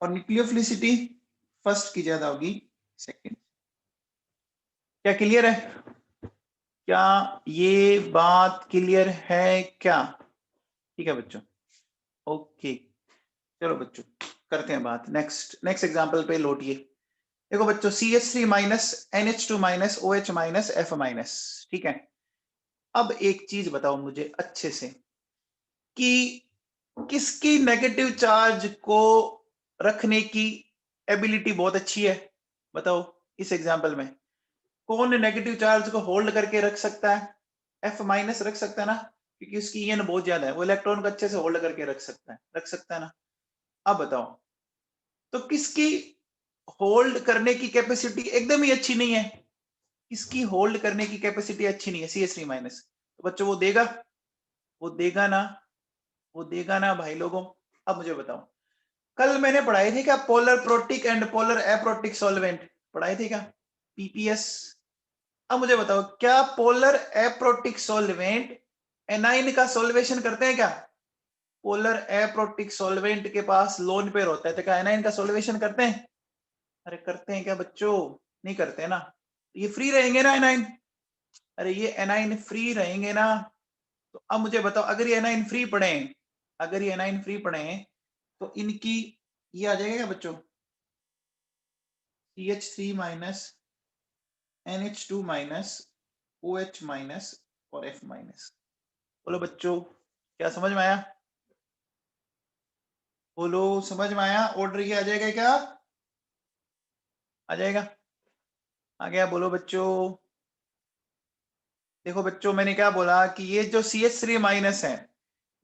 और न्यूक्लियोफिलिसिटी फर्स्ट की ज्यादा होगी, सेकंड। क्या क्लियर है? क्या ये बात क्लियर है क्या? ठीक है बच्चों, ओके। चलो बच्चों, करते हैं बात नेक्स्ट नेक्स्ट एग्जांपल पे लौटिए। देखो बच्चों, CH3 minus NH2 minus OH minus F minus, ठीक है। अब एक चीज बताओ मुझे अच्छे से कि किसकी नेगेटिव चार्ज को रखने की एबिलिटी बहुत अच्छी है? बताओ इस एग्जांपल में कौन नेगेटिव चार्ज को होल्ड करके रख सकता है? F माइनस रख सकता है ना, क्योंकि उसकी EN बहुत ज्यादा है, वो इलेक्ट्रॉन को अच्छे से होल्ड करके रख सकता है, रख सकता है ना? अब बताओ, तो किसकी होल्ड करने की कैपेसिटी एकदम ही अच्छी नहीं है? किसकी होल्ड करने की कैपेसिटी अच्छी नहीं है? CH3 minus. तो बच्चों वो देगा, वो देगा ना, वो देगा ना भाई लोगों। अब मुझे बताओ, कल मैंने पढ़ाई थी क्या polar protic and polar aprotic solvent? पढ़ाई थी क्या? PPS अब मुझे बताओ, क्या पोलर एप्रोटिक सॉल्वेंट एनाइन का सॉल्वेशन करते हैं क्या? पोलर एप्रोटिक सॉल्वेंट के पास लोन पेयर होता है, तो क्या एनाइन का सॉल्वेशन करते हैं? अरे करते हैं क्या बच्चों? नहीं करते ना। ये फ्री रहेंगे ना एनाइन? अरे ये एनाइन फ्री रहेंगे ना। तो अब मुझे बताओ, अगर ये एनाइन फ्री पड़े, अगर ये एनाइन फ्री पड़े तो इनकी ये आ जाएगा क्या बच्चों? CH3 minus NH2 minus OH minus और F माइनस। बोलो बच्चों, क्या समझ में आया? बोलो समझ में आया? ऑर्डर ये आ जाएगा क्या? आ जाएगा? आ गया? बोलो बच्चों। देखो बच्चों, मैंने क्या बोला कि ये जो CH3 माइनस है,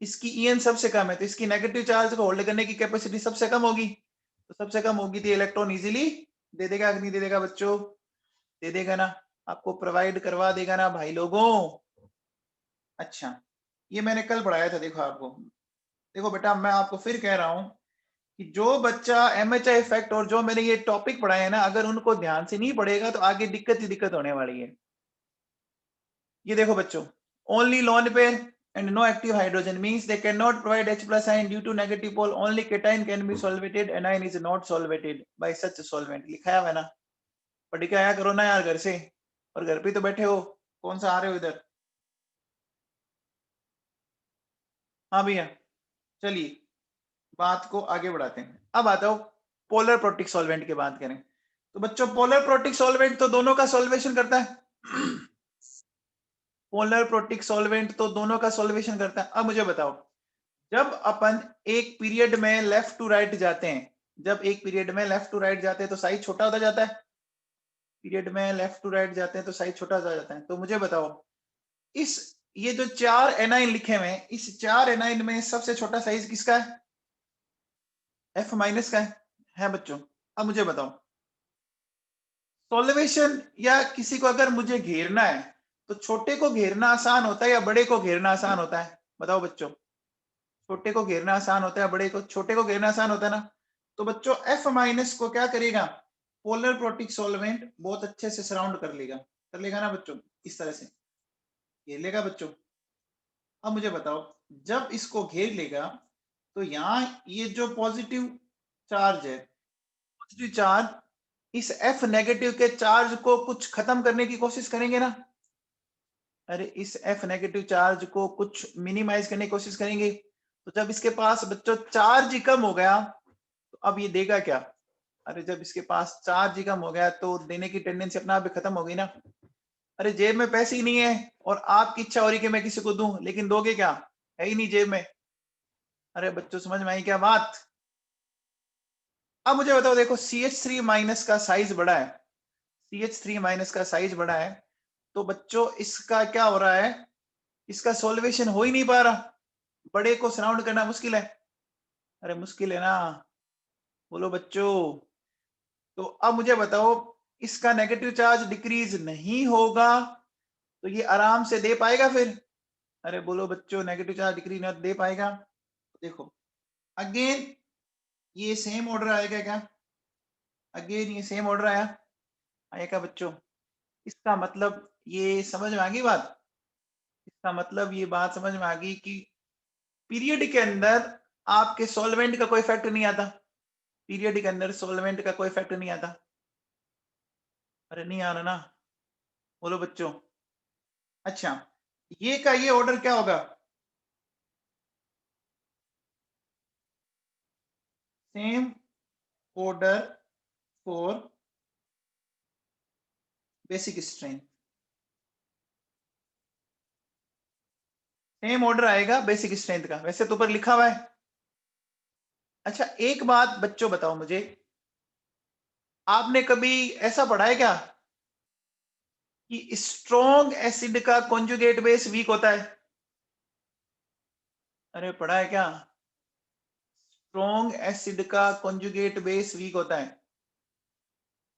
इसकी EN सबसे कम है, तो इसकी नेगेटिव चार्ज को होल्ड करने की कैपेसिटी सबसे कम होगी। तो सबसे कम होगी तो इलेक्ट्रॉन इजीली दे देगा कि नहीं दे देगा बच्चों? दे देगा ना, आपको प्रोवाइड करवा देगा ना भाई लोगों। अच्छा, ये मैंने कल पढ़ाया था, देखो आपको। देखो बेटा, मैं आपको फिर कह रहा हूं कि जो बच्चा MHI इफेक्ट और जो मैंने ये टॉपिक पढ़ाए हैं ना, अगर उनको ध्यान से नहीं पढ़ेगा तो आगे दिक्कत ही दिक्कत होने वाली है। ये देखो बच्चों, only lone pair and no active hydrogen means they cannot provide H plus ion due to negative pole. Only cation can be solvated. Anion is not solvated by such solvent. लिखा है ना? पढ़ के आया करो ना यार घर से, और घर पे तो बैठे हो, कौन सा आ रहे हो इधर? हाँ भैया, चलिए बात को आगे बढ़ाते हैं। अब आता हूं पोलर प्रोटिक सॉल्वेंट की बात करें तो बच्चों, पोलर प्रोटिक सॉल्वेंट तो दोनों का सॉल्वेशन करता है। पोलर प्रोटिक सॉल्वेंट तो दोनों का सॉल्वेशन करता है। अब मुझे बताओ, जब अपन एक पीरियड में लेफ्ट टू राइट जाते हैं, जब एक पीरियड में लेफ्ट टू राइट जाते हैं तो साइज छोटा होता जाता है। पीरियड में लेफ्ट टू राइट जाते हैं तो साइज छोटा होता जाता है। तो मुझे बताओ, इस ये जो 4 एनाइन लिखे हुए हैं, इस 4 एनाइन में सबसे छोटा साइज किसका है? F माइनस का है बच्चों। अब मुझे बताओ, सॉल्वेशन या किसी को अगर मुझे घेरना है तो छोटे को घेरना आसान होता है या बड़े को घेरना आसान होता है? बताओ बच्चों, छोटे को घेरना आसान होता है, बड़े को? छोटे को घेरना आसान होता है ना। तो बच्चों F माइनस को क्या करेगा? पोलर प्रोटिक सॉल्वेंट बहुत अच्छे से सराउंड कर लेगा ना बच्चों, इस तरह से घेर लेगा बच्चों। अब मुझे बताओ, जब इसको घेर लेगा तो यहाँ ये जो पॉजिटिव चार्ज है, पॉजिटिव चार्ज इस F नेगेटिव के चार्ज को कुछ खत्म करने की कोशिश करेंगे ना। अरे इस F नेगेटिव चार्ज को कुछ मिनिमाइज करने की कोशिश करेंगे। तो जब इसके पास बच्चों चार्ज ही कम हो गया तो अब ये देगा क्या? अरे जब इसके पास चार्ज ही कम हो गया तो देने की टेंडेंसी अपने आप ही खत्म हो गई ना। अरे जेब में पैसे ही नहीं है और आपकी इच्छा हो रही कि मैं किसी को दूं, लेकिन दोगे क्या? है ही नहीं जेब में। अरे बच्चों समझ में आई क्या बात? अब मुझे बताओ, देखो CH3 माइनस का साइज बड़ा है, CH3 माइनस का साइज बड़ा है, तो बच्चों इसका क्या हो रहा है? इसका सॉल्वेशन हो ही नहीं पा रहा, बड़े को सराउंड करना मुश्किल है। अरे मुश्किल है ना। बोलो बच्चों। तो अब मुझे बताओ, इसका नेगेटिव चार्ज डिक्रीज नहीं होगा तो ये आराम से दे पाएगा फिर? अरे बोलो बच्चों, नेगेटिव चार्ज डिक्रीज नहीं दे पाएगा। देखो अगेन ये सेम ऑर्डर आएगा क्या? अगेन ये सेम ऑर्डर आएगा बच्चों। इसका मतलब ये समझ में आ गई बात? इसका मतलब ये बात समझ में आ गई कि पीरियड के अंदर आपके सॉल्वेंट का कोई इफेक्ट नहीं आता। पीरियड के अंदर सॉल्वेंट का कोई इफेक्ट नहीं आता। अरे नहीं आ रहा ना। बोलो बच्चों। अच्छा, ये का ये ऑर्डर क्या होगा? Same order for basic strength. Same order आएगा बेसिक स्ट्रेंथ का, वैसे तो ऊपर लिखा हुआ है। अच्छा एक बात बच्चों बताओ मुझे, आपने कभी ऐसा पढ़ा है क्या कि स्ट्रॉन्ग एसिड का कॉन्जुगेट बेस वीक होता है? अरे पढ़ा है क्या? स्ट्रॉन्ग एसिड का कॉन्जुगेट बेस वीक होता है।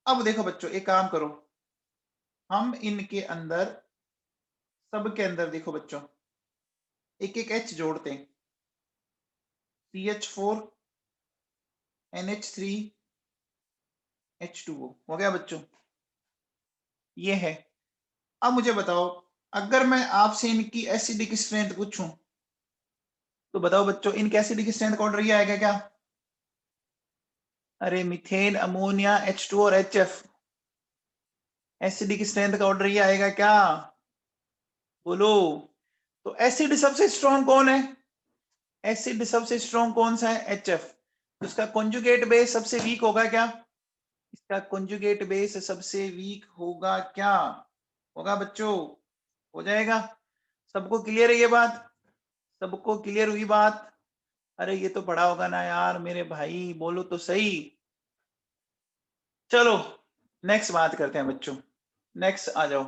अब देखो बच्चों, एक काम करो, हम इनके अंदर, सब के अंदर देखो बच्चों, एक एक H जोड़ते हैं। CH4 NH3 H2O हो गया बच्चों, ये है। अब मुझे बताओ, अगर मैं आपसे इनकी एसिडिक स्ट्रेंथ पूछूं तो बताओ बच्चों, इनकी एसिडिक स्ट्रेंथ कौन रही आएगा क्या? अरे मीथेन, अमोनिया, H2 और HF, एसिडिक स्ट्रेंथ का ऑर्डर ये आएगा क्या? बोलो। तो एसिड सबसे स्ट्रॉन्ग कौन है? एसिड सबसे स्ट्रॉन्ग कौन सा है? HF। तो इसका कॉन्जुगेट बेस सबसे वीक होगा क्या? इसका कॉन्जुगेट बेस सबसे वीक होगा क्या? होगा बच्चों? हो जाएगा? सबको क्लियर है ये बात? सबको क्लियर हुई बात? अरे ये तो पढ़ा होगा ना यार मेरे भाई, बोलो तो सही। चलो नेक्स्ट बात करते हैं बच्चों, नेक्स्ट आ जाओ।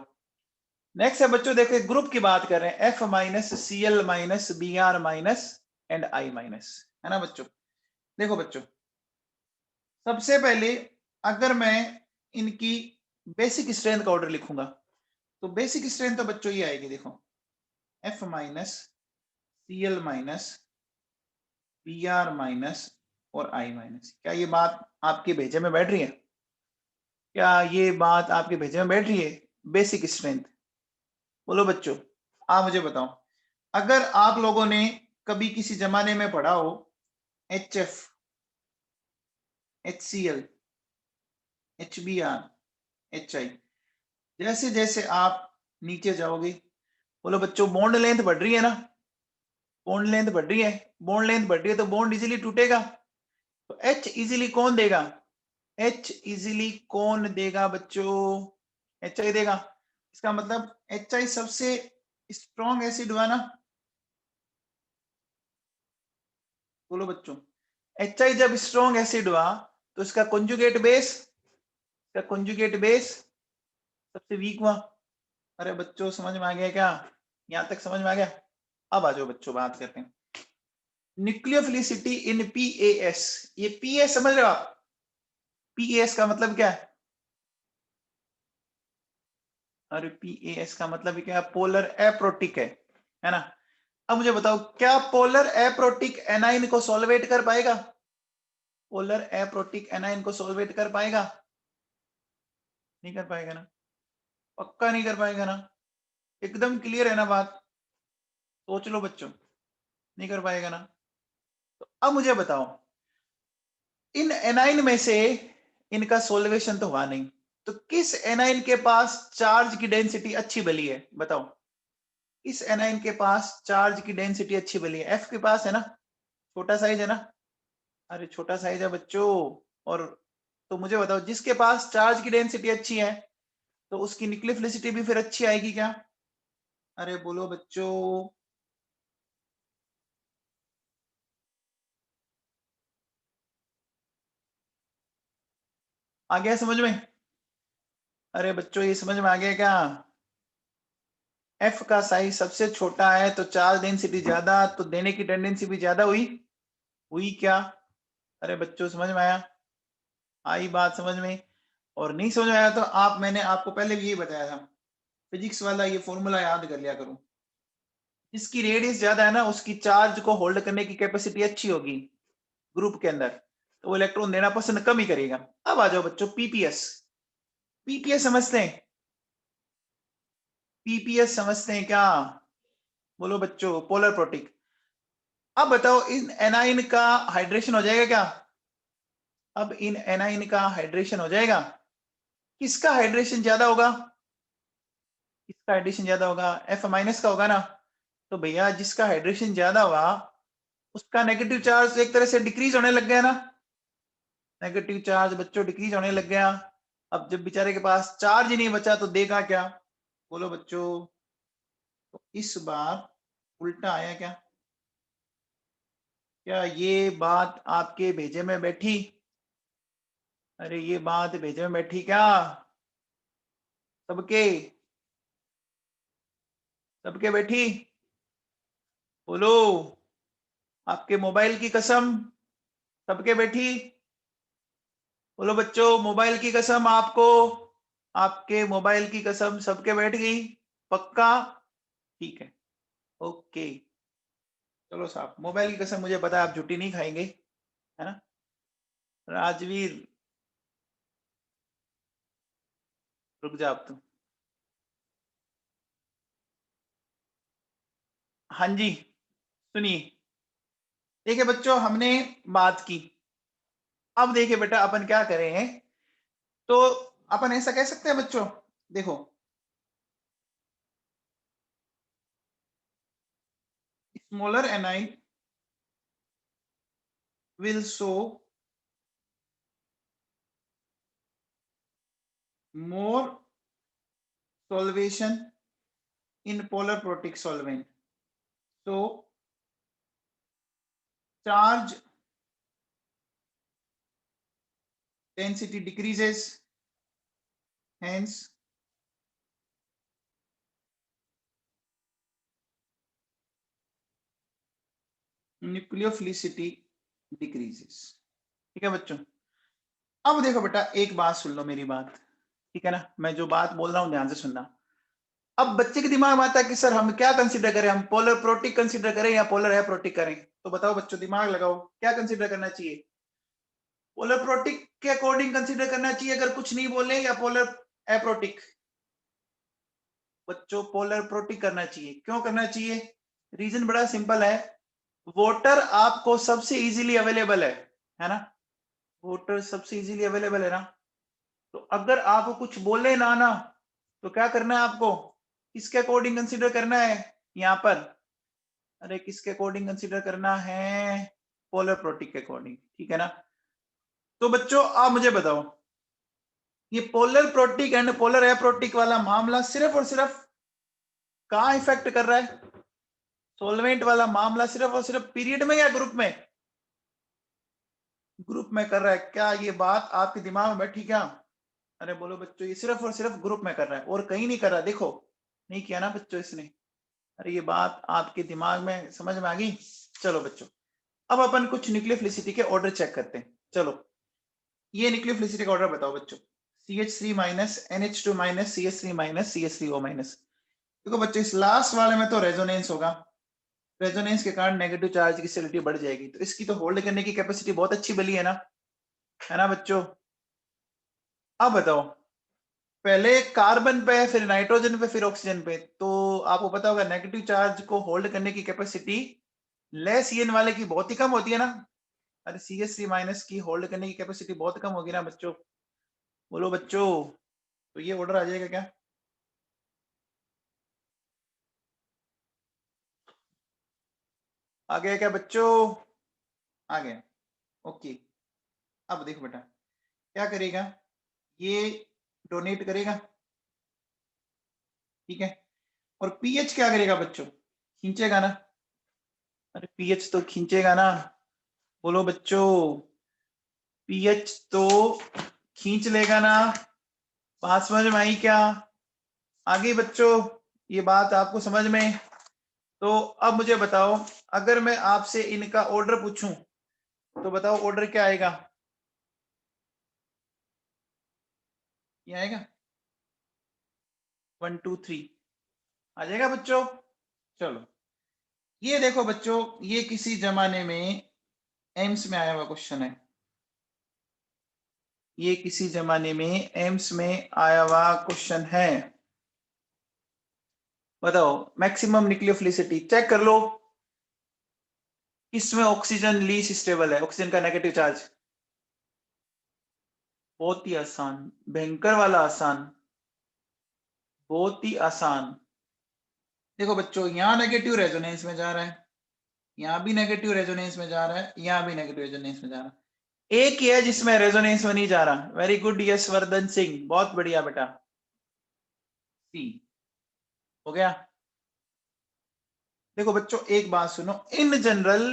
नेक्स्ट है बच्चों, देखो ग्रुप की बात कर रहे हैं, F minus Cl minus Br minus and I minus, है ना बच्चों? देखो बच्चों, सबसे पहले अगर मैं इनकी बेसिक स्ट्रेंथ का ऑर्डर लिखूंगा तो बेसिक स्ट्रेंथ तो बच्चों ये आएगी, देखो F minus Cl minus Br minus और I माइनस। क्या ये बात आपके भेजे में बैठ रही है? क्या ये बात आपके भेजे में बैठ रही है? बेसिक स्ट्रेंथ, बोलो बच्चों। आप मुझे बताओ, अगर आप लोगों ने कभी किसी जमाने में पढ़ा हो HF, HCl, HBr, HI, जैसे जैसे आप नीचे जाओगे, बोलो बच्चों, बॉन्ड लेंथ बढ़ रही है ना? बॉन्ड लेंथ बढ़ रही है, बॉन्ड लेंथ बढ़ रही है तो बॉन्ड इजीली टूटेगा। तो H इजीली कौन देगा? H इजीली कौन देगा बच्चों? HI देगा। इसका मतलब HI सबसे स्ट्रॉन्ग एसिड हुआ ना? बोलो बच्चों, HI जब स्ट्रॉन्ग एसिड हुआ तो इसका कंजुगेट बेस, इसका कंजुगेट बेस सबसे वीक हुआ। अरे बच्चों समझ में आ गया क्या? यहां तक समझ में आ गया? अब आ जाओ बच्चों, बात करते हैं न्यूक्लियोफिलिसिटी इन PAS। ये PAS समझ रहे हो आप? PAS का मतलब क्या है? अरे PAS का मतलब क्या है? पोलर एप्रोटिक है ना? अब मुझे बताओ, क्या पोलर एप्रोटिक एनाइन को सॉल्वेट कर पाएगा? पोलर एप्रोटिक एनाइन को सॉल्वेट कर पाएगा? नहीं कर पाएगा ना? पक्का नहीं कर पाएगा ना? एकदम क्लियर है ना बात? सोच लो बच्चों, नहीं कर पाएगा ना? तो अब मुझे बताओ, इन एनाइन में से इनका सोल्वेशन तो हुआ नहीं, तो किस एनाइन के पास चार्ज की डेंसिटी अच्छी बली है? बताओ, इस एनाइन के पास चार्ज की डेंसिटी अच्छी बली है? F के पास है ना? छोटा साइज है ना? अरे छोटा साइज है बच्चों। और तो मुझे बताओ, जिसके पास चार्ज की डेंसिटी अच्छी है तो उसकी न्यूक्लियोफिलिसिटी भी फिर अच्छी आएगी क्या? अरे बोलो बच्चों। आ गया समझ में? अरे बच्चों ये समझ में आ गया क्या? F का साइज सबसे छोटा है तो चार्ज डेंसिटी ज्यादा, तो देने की टेंडेंसी भी ज्यादा हुई। हुई क्या? अरे बच्चों समझ में आया? आई बात समझ में? और नहीं समझ में आया तो आप, मैंने आपको पहले भी यही बताया था, फिजिक्स वाला ये फॉर्मूला याद कर लिया करो। जिसकी रेडियस ज्यादा है ना उसकी चार्ज को होल्ड करने की कैपेसिटी अच्छी होगी ग्रुप के अंदर, तो वो इलेक्ट्रॉन देना पसंद कम ही करेगा। अब आ जाओ बच्चों पीपीएस। पीपीएस समझते हैं? पीपीएस समझते हैं क्या? बोलो बच्चों, पोलर प्रोटिक। अब बताओ, इन एनाइन का हाइड्रेशन हो जाएगा क्या? अब इन एनाइन का हाइड्रेशन हो जाएगा? किसका हाइड्रेशन ज्यादा होगा? किसका हाइड्रेशन ज्यादा होगा? F माइनस का होगा ना? तो भैया जिसका हाइड्रेशन ज्यादा हुआ उसका नेगेटिव चार्ज एक तरह से डिक्रीज होने लग गया ना? नेगेटिव चार्ज बच्चों डिक्रीज होने लग गया। अब जब बेचारे के पास चार्ज ही नहीं बचा तो देगा क्या? बोलो बच्चों। तो इस बार उल्टा आया क्या? क्या ये बात आपके भेजे में बैठी? अरे ये बात भेजे में बैठी क्या? सबके, सबके बैठी? बोलो, आपके मोबाइल की कसम, सबके बैठी? बोलो बच्चों, मोबाइल की कसम आपको, आपके मोबाइल की कसम सबके बैठ गई? पक्का? ठीक है, ओके। चलो साहब, मोबाइल की कसम मुझे पता है आप झूठी नहीं खाएंगे, है ना? राजवीर, रुक जा अब तू। हाँ जी सुनिए, देखिए बच्चों हमने बात की, अब देखिए बेटा अपन क्या करें, तो अपन ऐसा कह सकते हैं बच्चों, देखो smaller A9 will show more solvation in polar protic solvent. So charge density decreases, hence nucleophilicity decreases. ठीक है बच्चों, अब देखो बेटा एक बात सुन लो मेरी बात, ठीक है ना, मैं जो बात बोल रहा हूं ध्यान से सुनना। अब बच्चे के दिमाग में आता है कि सर हम क्या कंसीडर करें, हम पोलर प्रोटिक कंसीडर करें या पोलर एप्रोटिक करें, तो बताओ बच्चों दिमाग लगाओ क्या कंसीडर करना चाहिए, पोलर प्रोटिक के अकॉर्डिंग कंसीडर करना चाहिए अगर कुछ नहीं बोले, या पोलर एप्रोटिक। बच्चों पोलर प्रोटिक करना चाहिए, क्यों करना चाहिए, रीजन बड़ा सिंपल है, वाटर आपको सबसे इजीली अवेलेबल है ना, वाटर सबसे इजीली अवेलेबल है ना, तो अगर आप कुछ बोले ना तो क्या करना है आपको, किसके अकॉर्डिंग कंसीडर करना है यहाँ पर, अरे किसके अकॉर्डिंग कंसीडर करना है, पोलर प्रोटिक के अकॉर्डिंग, ठीक है ना। तो बच्चों आप मुझे बताओ, ये polar protic and polar aprotic वाला मामला सिर्फ और सिर्फ कहाँ इफेक्ट कर रहा है, सॉल्वेंट वाला मामला सिर्फ और सिर्फ पीरियड में या ग्रुप में, ग्रुप में कर रहा है, क्या ये बात आपके दिमाग में बैठी क्या, अरे बोलो बच्चों ये सिर्फ और सिर्फ ग्रुप में कर रहा है और कहीं नहीं कर रहा, देखो नहीं किया ना बच्चों इसने, अरे ये बात आपके दिमाग में समझ में आ गई। चलो बच्चों अब अपन कुछ न्यूक्लियोफिलिसिटी के ऑर्डर चेक करते हैं, चलो ये न्यूक्लियोफिलिसिटी का ऑर्डर बताओ बच्चों, CH3 minus NH2 minus CH3 minus CH3O minus, देखो बच्चों इस लास्ट वाले में तो रेजोनेंस होगा, रेजोनेंस के कारण नेगेटिव चार्ज की स्टेबिलिटी बढ़ जाएगी, तो इसकी तो होल्ड करने की कैपेसिटी बहुत अच्छी बनी है ना बच्चों। अब बताओ पहले कार्बन पे फिर नाइट्रोजन पे फिर ऑक्सीजन पे, तो आपको पता होगा नेगेटिव चार्ज को होल्ड करने की कैपेसिटी लेस ईएन वाले की बहुत ही कम होती है ना, अरे CH3 माइनस की होल्ड करने की कैपेसिटी बहुत कम होगी ना बच्चों, बोलो बच्चों, तो ये ऑर्डर आ जाएगा क्या, आ गया क्या बच्चों, आ गया, ओके। अब देखो बेटा क्या करेगा, ये डोनेट करेगा, ठीक है, और पीएच क्या करेगा बच्चों, खींचेगा ना, अरे पीएच तो खींचेगा ना, बोलो बच्चों, पीएच तो खींच लेगा ना, बात समझ में आई क्या, आगे बच्चों ये बात आपको समझ में, तो अब मुझे बताओ अगर मैं आपसे इनका ऑर्डर पूछूं तो बताओ ऑर्डर क्या आएगा, ये आएगा 1 2 3 आ जाएगा बच्चों। चलो ये देखो बच्चों ये किसी जमाने में एम्स में आया हुआ क्वेश्चन है, ये किसी जमाने में एम्स में आया हुआ क्वेश्चन है, बताओ मैक्सिमम न्यूक्लियोफिलिसिटी चेक कर लो, इसमें ऑक्सीजन लीस्ट स्टेबल है, ऑक्सीजन का नेगेटिव चार्ज, बहुत ही आसान, भयंकर वाला आसान, बहुत ही आसान, देखो बच्चों यहाँ नेगेटिव रेजोनेंस में जा रहा है, यहाँ भी नेगेटिव रेजोनेंस में जा रहा है, यहाँ भी नेगेटिव रेजोनेंस में जा रहा है, एक ही है जिसमें रेजोनेंस में नहीं जा रहा, very good yes Vardhan Singh, बहुत बढ़िया बेटा, सी हो गया। देखो बच्चों एक बात सुनो, इन जनरल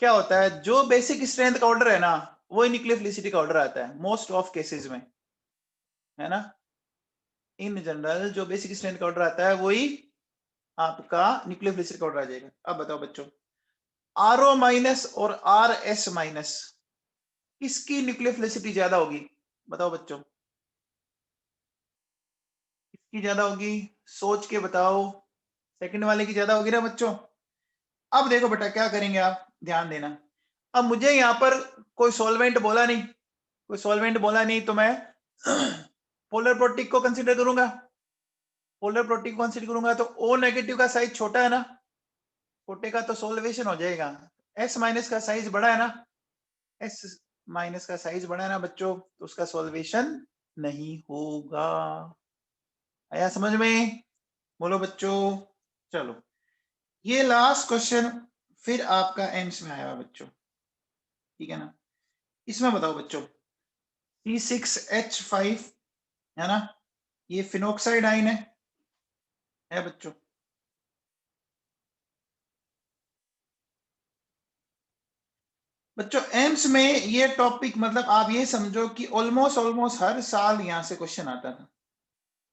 क्या होता है जो बेसिक स्ट्रेंथ का ऑर्डर है ना वो न्यूक्लियोफिलिसिटी का ऑर्डर आता है मोस्ट ऑफ केसेस में, है ना, इन जनरल जो बेसिक स्ट्रेंथ का ऑर्डर आता है वही आपका न्यूक्लियोफिलिसिटी का ऑर्डर आ जाएगा। अब बताओ बच्चों RO माइनस और RS माइनस किसकी न्यूक्लियोफिलिसिटी ज्यादा होगी, बताओ बच्चों किसकी ज्यादा होगी, सोच के बताओ, सेकंड वाले की ज्यादा होगी ना बच्चों। अब देखो बेटा क्या करेंगे आप ध्यान देना, अब मुझे यहाँ पर कोई सॉल्वेंट बोला नहीं, कोई सॉल्वेंट बोला नहीं तो मैं पोलर प्रोटिक को कंसीडर करूंगा, पोलर प्रोटिक को कंसीडर करूंगा तो O नेगेटिव का साइज छोटा है ना, छोटे का तो सोल्वेशन हो जाएगा। एस माइनस का साइज बड़ा है ना, एस माइनस का साइज बड़ा है ना बच्चों, तो उसका सॉल्वेशन नहीं होगा। आया समझ में? बोलो बच्चों। चलो ये लास्ट क्वेश्चन फिर आपका एम्स में आया बच्चों, ठीक है ना। इसमें बताओ बच्चों, C6H5 है ना, ये फिनोक्साइड आइन है बच्चों। बच्चों एम्स में ये टॉपिक मतलब आप ये समझो कि ऑलमोस्ट हर साल यहां से क्वेश्चन आता था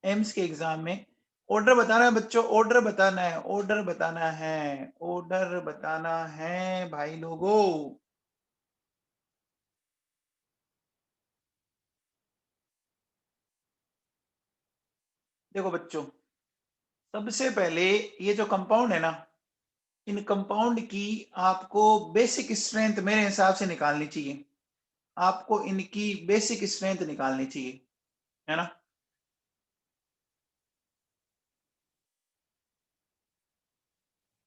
एम्स के एग्जाम में। ऑर्डर बताना है बच्चों, ऑर्डर बताना है, ऑर्डर बताना है, ऑर्डर बताना है भाई लोगों। देखो बच्चों, सबसे पहले ये जो कंपाउंड है ना, इन कंपाउंड की आपको बेसिक स्ट्रेंथ मेरे हिसाब से निकालनी चाहिए। आपको इनकी बेसिक स्ट्रेंथ निकालनी चाहिए, है ना।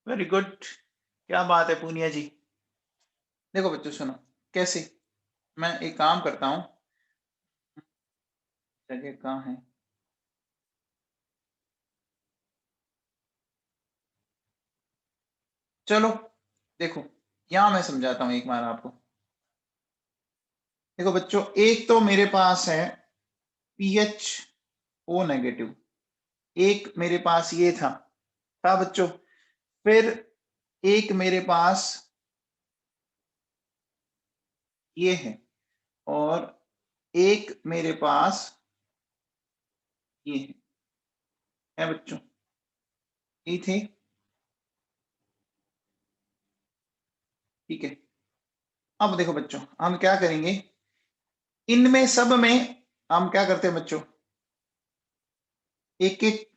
वेरी गुड, क्या बात है पूनिया जी। देखो बच्चों सुनो कैसे, मैं एक काम करता हूं, जगह कहाँ है, चलो देखो यहां मैं समझाता हूं एक बार आपको। देखो बच्चों, एक तो मेरे पास है PHO नेगेटिव, एक मेरे पास ये था बच्चों। फिर एक मेरे पास ये और एक मेरे पास ये है बच्चों, ये थे, ठीक है। अब देखो बच्चों, हम क्या करेंगे, इनमें सब में हम क्या करते हैं बच्चों, एक एक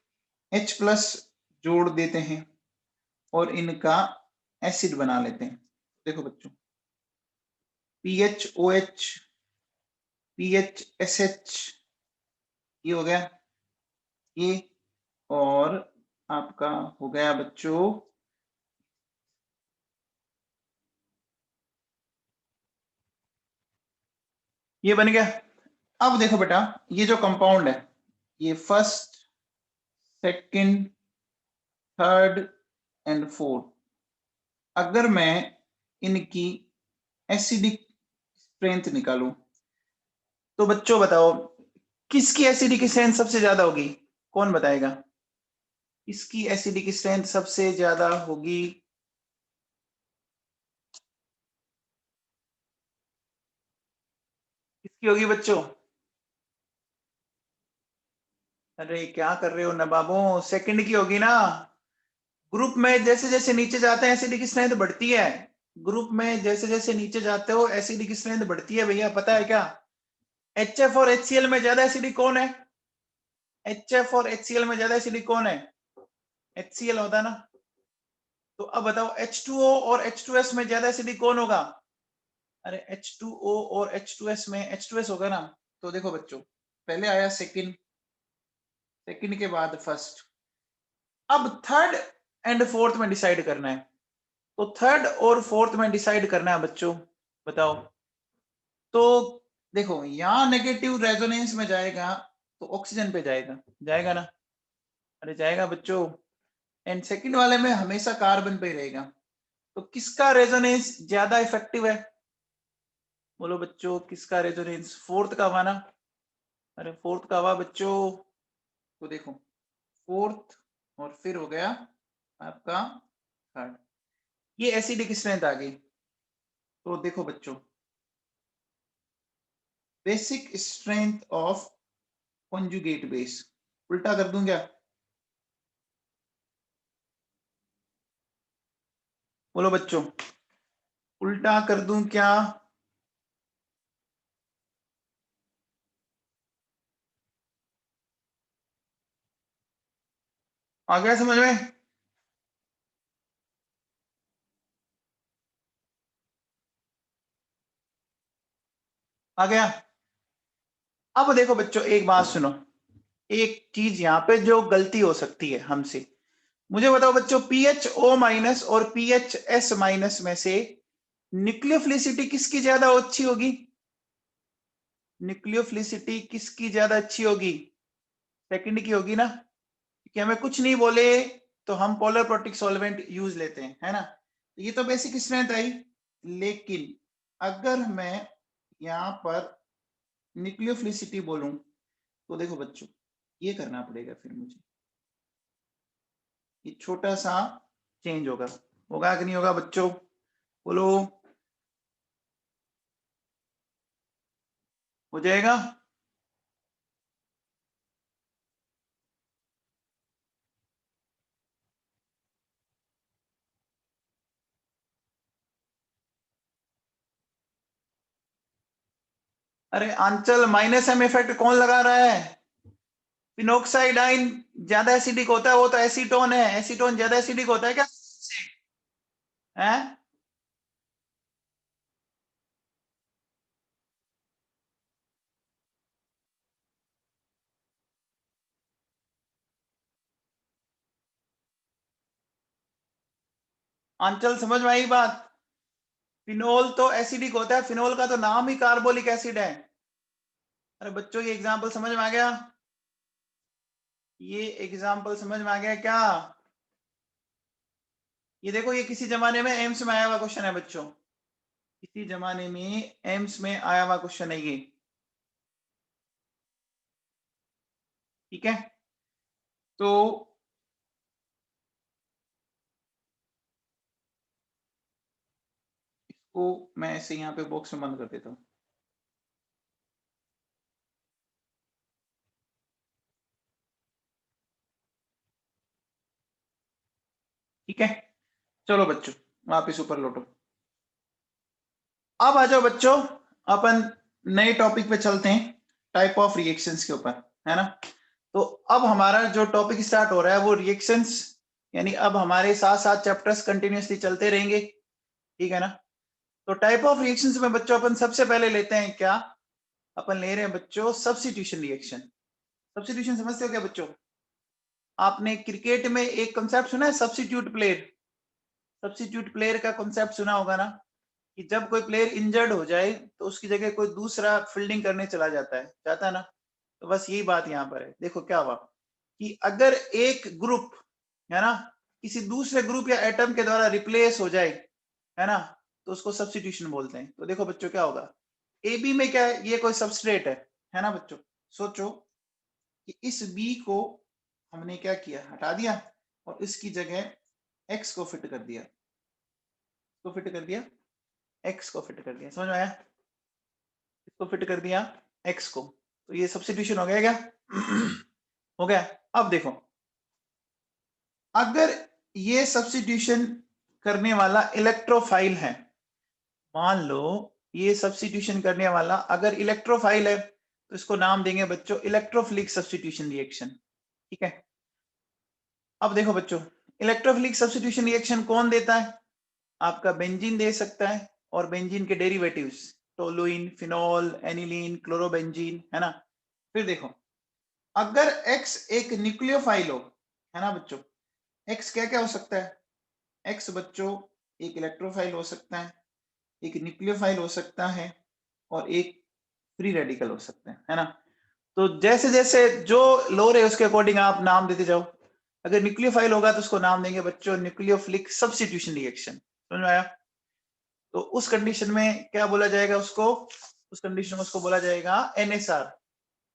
H+ जोड़ देते हैं और इनका एसिड बना लेते हैं। देखो बच्चों, PHOH, PHSH, ये हो गया ये, और आपका हो गया बच्चों ये बन गया। अब देखो बेटा, ये जो कंपाउंड है, ये first, second, third and fourth, अगर मैं इनकी एसिडिक स्ट्रेंथ निकालूं तो बच्चों बताओ किसकी एसिडिक स्ट्रेंथ सबसे ज्यादा होगी, कौन बताएगा? इसकी एसिडिक स्ट्रेंथ सबसे ज्यादा होगी, किसकी होगी बच्चों? अरे क्या कर रहे हो नवाबों, सेकंड की होगी ना। ग्रुप में जैसे जैसे नीचे जाते हैं एसिडिक स्ट्रेंथ बढ़ती है, ग्रुप में जैसे जैसे नीचे जाते हो एसिडिक स्ट्रेंथ बढ़ती है भैया, पता है क्या? HF और HCl में ज्यादा एसिडिक कौन है? HF और HCl में ज्यादा एसिडिक कौन है? HCl होता है ना। तो अब बताओ H2O और H2S में ज्यादा एसिडिक कौन होगा? अरे H2O और H2S में H2S होगा ना। तो देखो बच्चों, पहले आया सेकंड, सेकंड के बाद फर्स्ट, अब थर्ड एंड फोर्थ में डिसाइड करना है। तो थर्ड और फोर्थ में डिसाइड करना है बच्चों, बताओ। तो देखो यहाँ नेगेटिव रेजोनेंस में जाएगा तो ऑक्सीजन पे जाएगा, जाएगा ना। अरे जाएगा बच्चों। एंड सेकंड वाले में हमेशा कार्बन पे ही रहेगा। तो किसका रेजोनेंस ज्यादा इफेक्टिव है? बोलो बच्चों, किसका रेजोनेंस? फोर्थ का हुआ ना। अरे फोर्थ का हुआ बच्चों। तो देखो फोर्थ और फिर हो गया आपका थर्ड, ये एसिडिक स्ट्रेंथ आ गई। तो देखो बच्चों, basic strength of conjugate base, उल्टा कर दूं क्या? बोलो बच्चों, उल्टा कर दूं क्या? आ गया समझ में? आ गया। अब देखो बच्चों एक बात सुनो, एक चीज यहाँ पे जो गलती हो सकती है हमसे, मुझे बताओ बच्चों, PHO माइनस और PHS माइनस में से न्यूक्लियोफिलिसिटी किसकी ज्यादा अच्छी होगी? न्यूक्लियोफिलिसिटी किसकी ज्यादा अच्छी होगी? सेकंड की होगी ना, कि हमें कुछ नहीं बोले तो हम पोलर प्रोटिक सॉल्वेंट यूज लेते हैं, है ना। ये तो बेसिक स्ट्रेंथ आई। लेकिन अगर मैं यहाँ पर न्यूक्लियोफिलिसिटी बोलूं तो देखो बच्चों, ये करना पड़ेगा फिर मुझे, ये छोटा सा चेंज होगा। होगा कि नहीं होगा बच्चों, बोलो। हो जाएगा? अरे आंचल, माइनस एम इफेक्ट कौन लगा रहा है? फिनोक्साइड आइन ज्यादा एसिडिक होता है, वो तो एसीटोन है, एसीटोन ज्यादा एसिडिक होता है क्या? है? आंचल समझ में आई बात? फिनोल तो एसिडिक होता है, फिनोल का तो नाम ही कार्बोलिक एसिड है। अरे बच्चों, ये एग्जाम्पल समझ में आ गया? ये एग्जाम्पल समझ में आ गया क्या? ये देखो, ये किसी जमाने में एम्स में आया हुआ क्वेश्चन है बच्चों, किसी जमाने में एम्स में आया हुआ क्वेश्चन है ये। ठीक है, तो इसको मैं ऐसे यहाँ पे बॉक्स में बंद कर देता हूँ। ठीक है, चलो बच्चों वापिस ऊपर लौटो। अब आ जाओ बच्चों, अपन नए टॉपिक पे चलते हैं, टाइप ऑफ रिएक्शंस के ऊपर, है ना। तो अब हमारा जो टॉपिक स्टार्ट हो रहा है वो रिएक्शंस, यानी अब हमारे साथ साथ चैप्टर्स कंटिन्यूअसली चलते रहेंगे, ठीक है ना। तो टाइप ऑफ रिएक्शंस में बच्चों अपन सबसे पहले लेते हैं क्या? अपन ले रहे हैं बच्चों सब्स्टिट्यूशन रिएक्शन। सब्स्टिट्यूशन समझते हो क्या बच्चों? आपने क्रिकेट में एक कंसेप्ट सुना है, सब्स्टिट्यूट प्लेयर। सब्स्टिट्यूट प्लेयर का कंसेप्ट सुना होगा ना, कि जब कोई प्लेयर इंजर्ड हो जाए तो उसकी जगह कोई दूसरा फील्डिंग करने चला जाता है ना। तो बस यही बात यहाँ पर है। देखो क्या हुआ कि अगर एक ग्रुप, है ना, किसी दूसरे ग्रुप या एटम के द्वारा रिप्लेस हो जाए, है ना, तो उसको सब्स्टिट्यूशन बोलते हैं। तो देखो बच्चों क्या होगा, ए बी में क्या है, ये कोई सबस्ट्रेट है ना बच्चों। सोचो कि इस बी को हमने क्या किया, हटा दिया और इसकी जगह एक्स को फिट कर दिया, इसको फिट कर दिया, एक्स को फिट कर दिया, समझ में आया? इसको फिट कर दिया एक्स को, तो ये सब्स्टिट्यूशन हो गया क्या? हो गया। अब देखो, अगर ये सब्स्टिट्यूशन करने वाला इलेक्ट्रोफाइल है, मान लो ये सब्स्टिट्यूशन करने वाला अगर इलेक्ट्रोफाइल है, तो इसको नाम देंगे बच्चों इलेक्ट्रोफिलिक सब्स्टिट्यूशन रिएक्शन। ठीक है, अब देखो बच्चों, इलेक्ट्रोफिलिक सब्स्टिट्यूशन रिएक्शन कौन देता है? आपका बेंजीन दे सकता है, और बेंजीन के derivatives, toluene, phenol, aniline, chlorobenzene, है ना। फिर देखो, अगर X एक न्यूक्लियोफाइल हो, है ना बच्चों, X क्या क्या हो सकता है? X बच्चों एक इलेक्ट्रोफाइल हो सकता है, एक न्यूक्लियोफाइल हो सकता है, और एक फ्री रेडिकल हो सकता है ना। तो जैसे जैसे जो लोर है उसके अकॉर्डिंग आप नाम देते जाओ। अगर न्यूक्लियोफाइल होगा तो उसको नाम देंगे बच्चों न्यूक्लियोफिलिक सब्स्टिट्यूशन रिएक्शन। समझ में आया? तो उस कंडीशन में क्या बोला जाएगा उसको? उस कंडीशन में उसको बोला जाएगा NSR।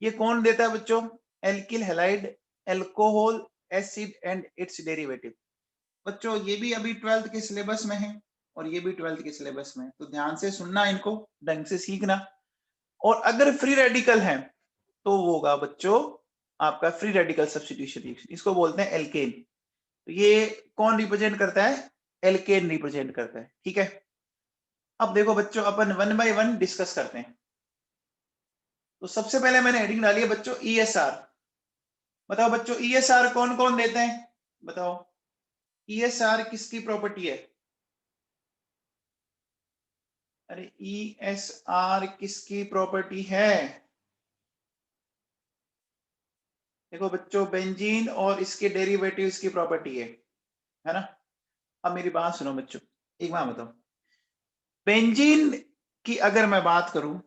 ये कौन देता है बच्चों? Alkyl halide alcohol acid and it's derivative. बच्चों ये भी अभी 12th के सिलेबस में है, और ये भी 12th के सिलेबस में है, तो ध्यान से सुनना, इनको ढंग से सीखना। और अगर फ्री रेडिकल है तो वो होगा बच्चों आपका फ्री रेडिकल सब्स्टिट्यूशन रिएक्शन, इसको बोलते हैं एल्केन। तो ये कौन रिप्रेजेंट करता है? एल्केन रिप्रेजेंट करता है। ठीक है, अब देखो बच्चों, अपन वन बाय वन डिस्कस करते हैं। तो सबसे पहले मैंने हेडिंग डाली है बच्चों ESR। बताओ बच्चों ESR कौन कौन देते हैं? बताओ ESR किसकी प्रॉपर्टी है? अरे ESR किसकी प्रॉपर्टी है? देखो बच्चों, बेंजीन और इसके डेरिवेटिव्स की प्रॉपर्टी है। है ना। अब मेरी बात सुनो बच्चों, एक बात बताओ, बेंजीन की अगर मैं बात करूं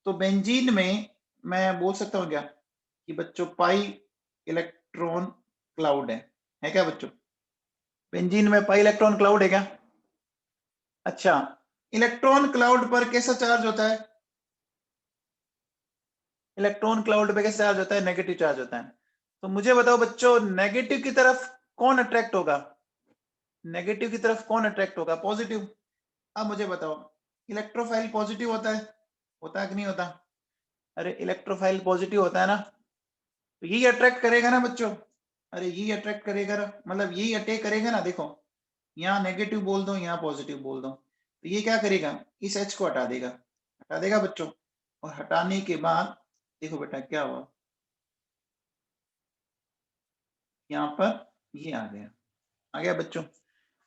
तो बेंजीन में मैं बोल सकता हूं क्या कि बच्चों पाई इलेक्ट्रॉन क्लाउड है क्या बच्चों? बेंजीन में पाई इलेक्ट्रॉन क्लाउड है क्या? अच्छा, इलेक्ट्रॉन क्लाउड पर कैसा चार्ज होता है? इलेक्ट्रॉन क्लाउड पे कैसा चार्ज होता है? नेगेटिव चार्ज होता है। तो मुझे बताओ बच्चों, नेगेटिव की तरफ कौन अट्रैक्ट होगा? नेगेटिव की तरफ कौन अट्रैक्ट होगा? पॉजिटिव। अब मुझे बताओ, इलेक्ट्रोफाइल पॉजिटिव होता है कि नहीं होता? अरे इलेक्ट्रोफाइल पॉजिटिव होता है ना, तो यही अट्रैक्ट करेगा ना बच्चों। अरे यही अट्रैक्ट करेगा ना, मतलब यही अटैक करेगा ना। देखो यहाँ नेगेटिव बोल दो, यहाँ पॉजिटिव बोल दो, तो ये क्या करेगा? इस एच को हटा देगा बच्चों। और हटाने के बाद देखो बेटा क्या हुआ, यहाँ पर ये आ गया बच्चों,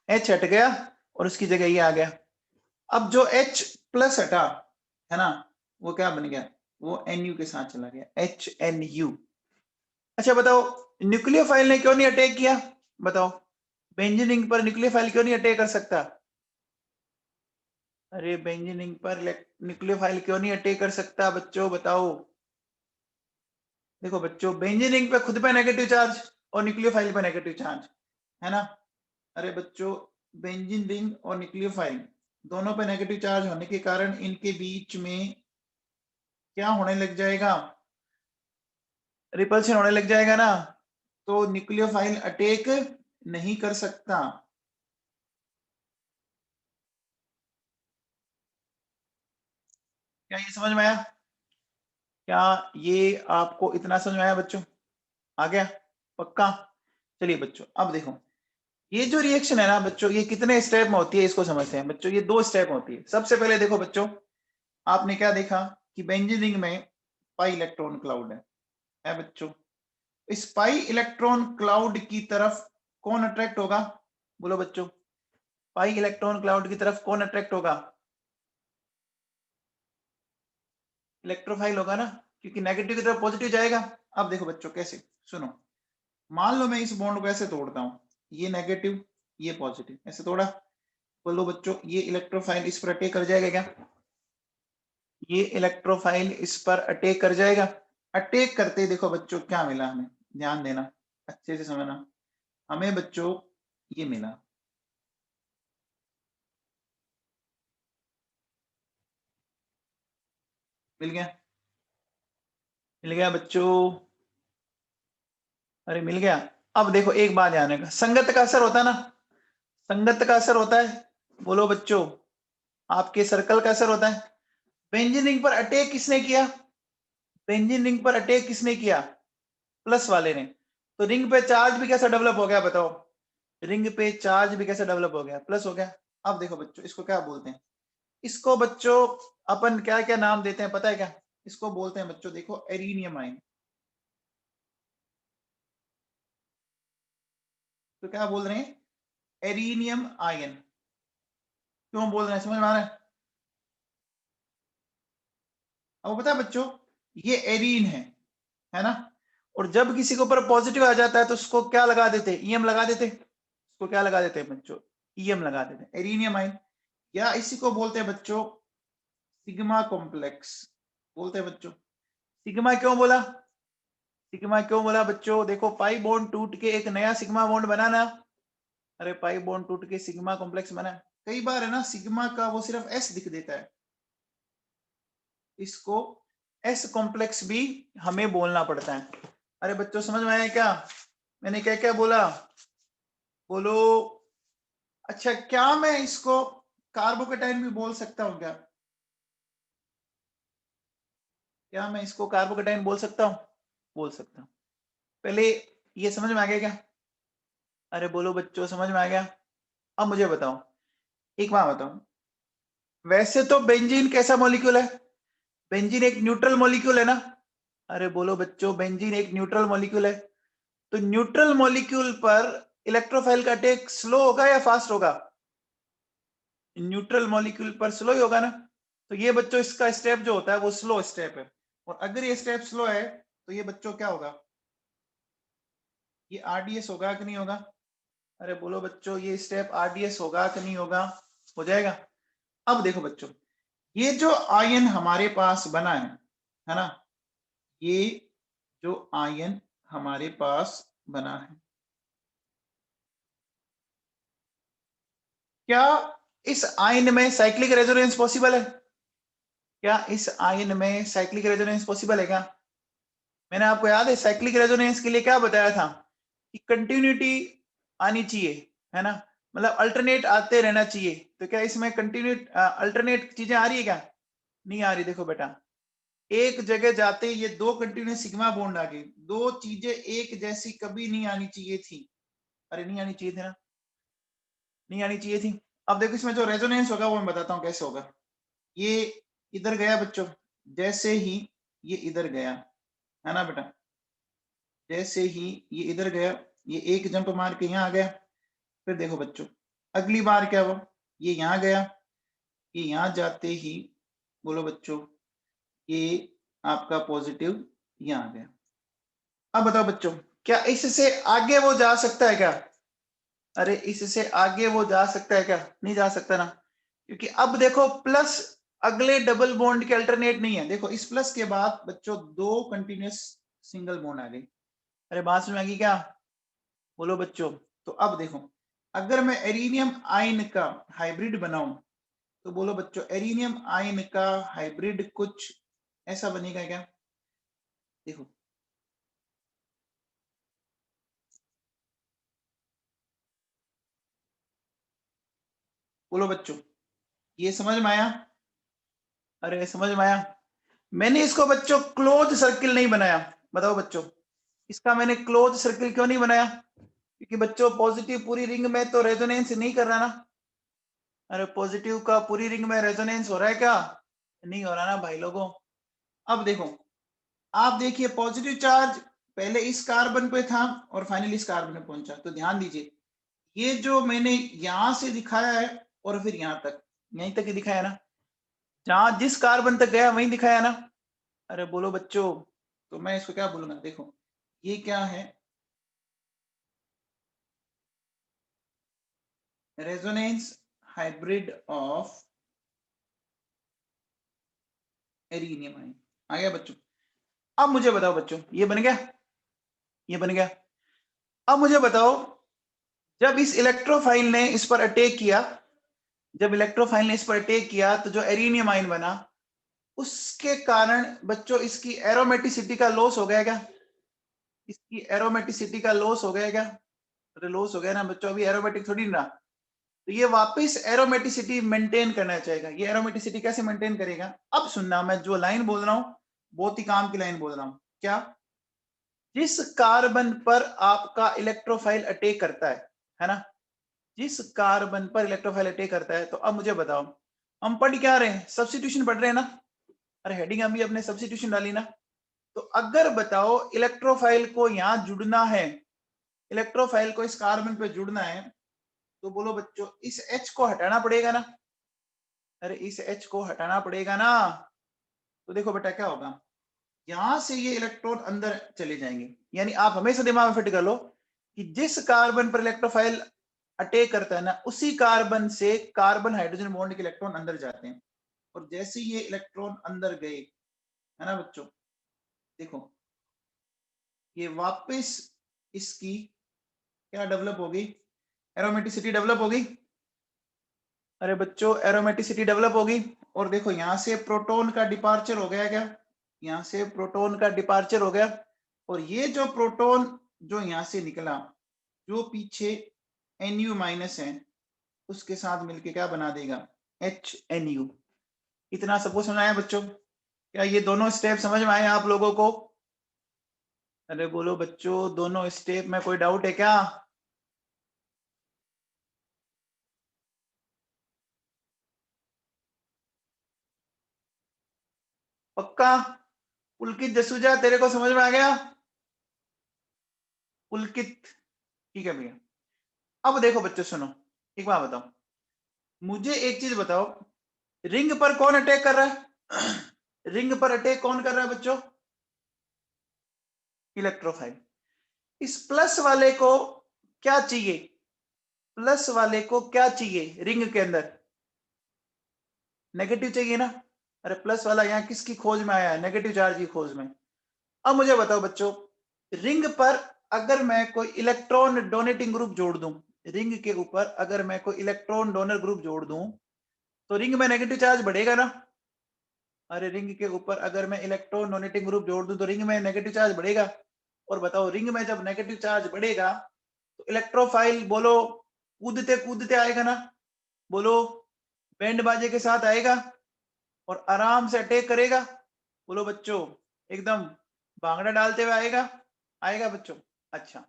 एच हट गया और उसकी जगह ये आ गया। अब जो H प्लस हटा है ना, वो क्या बन गया? वो NU के साथ चला गया, HNU। अच्छा बताओ, न्यूक्लियोफाइल ने क्यों नहीं अटैक किया? बताओ, बेंजीन रिंग पर न्यूक्लियोफाइल क्यों नहीं अटैक कर सकता? अरे बेंजीन रिंग पर न्यूक्लियोफाइल क्यों नहीं अटैक कर सकता बच्चों, बताओ। देखो बच्चों, बेंजीन रिंग पे खुद पे नेगेटिव चार्ज और न्यूक्लियोफाइल पे नेगेटिव चार्ज, है ना। अरे बच्चों, बेंजीन रिंग और न्यूक्लियोफाइल दोनों पे नेगेटिव चार्ज होने के कारण इनके बीच में क्या होने लग जाएगा? रिपल्शन होने लग जाएगा ना, तो न्यूक्लियोफाइल अटैक नहीं कर सकता। क्या ये समझ में आया? क्या ये आपको इतना समझ में आया बच्चों? आ गया पक्का? चलिए बच्चों, अब देखो, ये जो रिएक्शन है ना बच्चों, ये कितने स्टेप में होती है इसको समझते हैं बच्चों। ये 2 स्टेप होती है। सबसे पहले देखो बच्चों, आपने क्या देखा कि बेंजीन रिंग में पाई इलेक्ट्रॉन क्लाउड है बच्चों। इस पाई इलेक्ट्रॉन क्लाउड की तरफ कौन अट्रैक्ट होगा? बोलो बच्चों, पाई इलेक्ट्रॉन क्लाउड की तरफ कौन अट्रैक्ट होगा? इलेक्ट्रोफाइल होगा ना, क्योंकि नेगेटिव की तरफ पॉजिटिव जाएगा। अब देखो बच्चों कैसे, सुनो, मान लो मैं इस बॉन्ड को ऐसे तोड़ता हूं, ये नेगेटिव ये पॉजिटिव, ऐसे तोड़ा। बोलो बच्चों, ये इलेक्ट्रोफाइल इस पर अटैक कर जाएगा क्या? ये इलेक्ट्रोफाइल इस पर अटैक कर जाएगा। अटैक करते देखो बच्चों क्या मिला हमें, ध्यान देना, अच्छे से समझना। हमें बच्चों ये मिला, मिल गया, मिल गया बच्चों। अरे मिल गया। अब देखो एक बात ध्यान रखना, संगत का असर होता है ना, संगत का असर होता है। बोलो बच्चों, आपके सर्कल का असर होता है। बेंजीन रिंग पर अटैक किसने किया? बेंजीन रिंग पर अटैक किसने किया? प्लस वाले ने। तो रिंग पे चार्ज भी कैसा डेवलप हो गया बताओ? रिंग पे चार्ज भी कैसा डेवलप हो गया? प्लस हो गया। अब देखो बच्चों, इसको क्या बोलते हैं? इसको बच्चों अपन क्या क्या नाम देते हैं पता है क्या? इसको बोलते हैं बच्चों, देखो एरीनियम आयन। तो क्या बोल रहे हैं? एरीनियम आयन। क्यों बोल रहे हैं, समझ में आ रहा है? अब पता है बच्चों, ये एरीन है ना। और जब किसी के ऊपर पॉजिटिव आ जाता है तो उसको क्या लगा देते? ईएम लगा देते। इसको क्या लगा देते हैं बच्चों? ईएम लगा देते हैं, एरीनियम आयन। या इसी को बोलते हैं बच्चों सिग्मा कॉम्प्लेक्स, बोलते हैं बच्चों। सिग्मा क्यों बोला? सिग्मा क्यों बोला बच्चों? देखो पाई बॉन्ड टूट के एक नया सिग्मा बॉन्ड बना ना। अरे पाई बॉन्ड टूट के सिग्मा कॉम्प्लेक्स बना। कई बार है ना सिग्मा का वो सिर्फ एस दिख देता है, इसको एस कॉम्प्लेक्स भी हमें बोलना पड़ता है। अरे बच्चों समझ में आया क्या मैंने क्या क्या बोला? बोलो। अच्छा, क्या मैं इसको कार्बोकेटाइन भी बोल सकता हूँ क्या? क्या मैं इसको कार्बोकेटाइन बोल सकता हूँ? बोल सकता हूँ। पहले ये समझ में आ गया क्या? अरे बोलो बच्चों, समझ में आ गया? अब मुझे बताओ, एक बात बताओ, वैसे तो बेंजीन कैसा मॉलिक्यूल है? बेंजीन एक न्यूट्रल मॉलिक्यूल है ना। अरे बोलो बच्चों, बेंजीन एक न्यूट्रल मॉलिक्यूल है। तो न्यूट्रल मॉलिक्यूल पर इलेक्ट्रोफाइल का अटैक स्लो होगा या फास्ट होगा? न्यूट्रल मॉलिक्यूल पर स्लो ही होगा ना। तो ये बच्चों इसका स्टेप जो होता है वो स्लो स्टेप है। और अगर ये स्टेप स्लो है तो ये बच्चों क्या होगा? ये आरडीएस होगा कि नहीं होगा? अरे बोलो बच्चों, ये स्टेप आरडीएस होगा कि नहीं होगा? हो जाएगा। अब देखो बच्चों, ये जो आयन हमारे पास बना है ना, ये जो आयन हमारे पास बना है, क्या इस आयन में साइक्लिक रेजोनेंस पॉसिबल है? क्या इस आयन में साइक्लिक रेजोनेंस पॉसिबल है क्या? मैंने आपको याद है साइक्लिक रेजोनेंस के लिए क्या बताया था कि कंटिन्यूटी आनी चाहिए, है ना, मतलब अल्टरनेट आते रहना चाहिए। तो क्या इसमें कंटिन्यूट अल्टरनेट चीजें आ रही है क्या? नहीं आ रही। देखो बेटा, एक जगह जाते ये दो कंटिन्यूस सिग्मा बॉन्ड आ गए, दो चीजें एक जैसी कभी नहीं आनी चाहिए थी। अरे नहीं आनी चाहिए थी ना, नहीं आनी चाहिए थी। अब देखो इसमें जो रेजोनेंस होगा वो मैं बताता हूँ कैसे होगा। ये इधर गया बच्चों, जैसे ही ये इधर गया, है ना बेटा, जैसे ही ये इधर गया, ये एक जंप मार के यहाँ आ गया। फिर देखो बच्चों, अगली बार क्या हुआ, ये यहाँ गया, ये यहाँ जाते ही बोलो बच्चों, ये आपका पॉजिटिव यहाँ आ गया। अब बताओ बच्चों, क्या इससे आगे वो जा सकता है क्या? अरे इससे आगे वो जा सकता है क्या? नहीं जा सकता ना, क्योंकि अब देखो प्लस अगले डबल बॉन्ड के अल्टरनेट नहीं है। देखो इस प्लस के बाद बच्चों दो कंटिन्यूस सिंगल बॉन्ड आ गई। अरे बात समझ में आ गई क्या? बोलो बच्चों। तो अब देखो, अगर मैं एरिनियम आयन का हाइब्रिड बनाऊं, तो बोलो बच्चों, एरिनियम आयन का हाइब्रिड कुछ ऐसा बनेगा क्या? देखो बोलो बच्चों, ये समझ में आया? अरे समझ में आया। मैंने इसको बच्चों क्लोज सर्किल नहीं बनाया। बताओ बच्चों, इसका मैंने क्लोज सर्किल क्यों नहीं बनाया? क्योंकि बच्चों पॉजिटिव पूरी रिंग में तो रेजोनेंस नहीं कर रहा ना। अरे पॉजिटिव का पूरी रिंग में रेजोनेंस हो रहा है क्या? नहीं हो रहा ना भाई लोगों। अब देखो, आप देखिए पॉजिटिव चार्ज पहले इस कार्बन पे था और फाइनली इस कार्बन पे पहुंचा। तो ध्यान दीजिए, ये जो मैंने यहां से दिखाया है और फिर यहां तक, यहीं तक ही दिखाया ना, जहां जिस कार्बन तक गया वहीं दिखाया ना। अरे बोलो बच्चों, तो मैं इसको क्या बोलूंगा? देखो ये क्या है, रेजोनेंस हाइब्रिड ऑफ एरिनियम आयन। आ गया बच्चों? अब मुझे बताओ बच्चों, ये बन गया, ये बन गया। अब मुझे बताओ, जब इस इलेक्ट्रोफाइल ने इस पर अटैक किया, जब इलेक्ट्रोफाइल ने इस पर अटैक किया, तो जो एरिनियम आयन बना, उसके कारण बच्चों इसकी एरोमेटिसिटी का लॉस हो गया क्या? इसकी एरोमेटिसिटी का लॉस हो गया क्या? अरे लॉस हो गया ना बच्चों, अभी एरोमेटिक थोड़ी ना। तो ये वापस एरोमेटिसिटी मेंटेन करना चाहेगा। ये एरोमेटिसिटी कैसे मेंटेन करेगा? अब सुनना, मैं जो लाइन बोल रहा हूं बहुत ही काम की लाइन बोल रहा हूं। क्या? जिस कार्बन पर आपका इलेक्ट्रोफाइल अटैक करता है ना, जिस कार्बन पर इलेक्ट्रोफाइल अटैक करता है, तो अब मुझे बताओ, हम पढ़ क्या रहे हैं? सब्स्टिट्यूशन पढ़ रहे हैं ना। अरे हेडिंग अभी अपने सब्स्टिट्यूशन डाली ना। तो अगर बताओ इलेक्ट्रोफाइल को यहां जुड़ना है, इलेक्ट्रोफाइल को इस कार्बन पे जुड़ना है, तो बोलो बच्चों इस H को हटाना पड़ेगा ना। अरे इस H को हटाना पड़ेगा ना। तो देखो बेटा क्या होगा, यहां से ये इलेक्ट्रॉन अंदर चले जाएंगे। यानी आप हमेशा दिमाग में फिट कर लो कि जिस कार्बन पर इलेक्ट्रोफाइल अटैक करता है ना, उसी कार्बन से कार्बन हाइड्रोजन बॉन्ड के इलेक्ट्रॉन अंदर जाते हैं। और जैसे ये इलेक्ट्रॉन अंदर गए, है ना बच्चों, देखो ये वापस इसकी क्या डेवलप होगी? एरोमेटिसिटी डेवलप होगी। अरे बच्चों एरोमेटिसिटी डेवलप होगी। और देखो यहां से प्रोटॉन का डिपार्चर हो गया क्या? यहाँ से प्रोटॉन का डिपार्चर हो गया। और ये जो प्रोटॉन जो यहाँ से निकला, जो पीछे Nu माइनस है, उसके साथ मिलके क्या बना देगा? HNu। इतना सबको समझ आया बच्चों? क्या ये दोनों स्टेप समझ में आए आप लोगों को? अरे बोलो बच्चों, दोनों स्टेप में कोई डाउट है क्या? पक्का? पुलकित जसूजा, तेरे को समझ में आ गया? पुलकित, ठीक है भैया। अब देखो बच्चों सुनो, एक बात बताओ, मुझे एक चीज बताओ, रिंग पर कौन अटैक कर रहा है? रिंग पर अटैक कौन कर रहा है बच्चों? इलेक्ट्रोफाइल। इस प्लस वाले को क्या चाहिए? प्लस वाले को क्या चाहिए रिंग के अंदर? नेगेटिव चाहिए ना। अरे प्लस वाला यहाँ किसकी खोज में आया है? नेगेटिव चार्ज की खोज में। अब मुझे बताओ बच्चों, रिंग पर अगर मैं कोई इलेक्ट्रॉन डोनेटिंग ग्रुप जोड़ दूं, रिंग के ऊपर अगर मैं कोई इलेक्ट्रॉन डोनर ग्रुप जोड़ दूं तो रिंग में नेगेटिव चार्ज बढ़ेगा ना। अरे रिंग के ऊपर अगर मैं इलेक्ट्रॉन डोनेटिंग ग्रुप जोड़ दूं तो रिंग में नेगेटिव चार्ज बढ़ेगा। और बताओ रिंग में जब नेगेटिव चार्ज बढ़ेगा तो इलेक्ट्रोफाइल बोलो कूदते कूदते आएगा ना। बोलो बैंड बाजे के साथ आएगा और आराम से अटैक करेगा। बोलो बच्चों एकदम भांगड़ा डालते हुए आएगा। आएगा बच्चों। अच्छा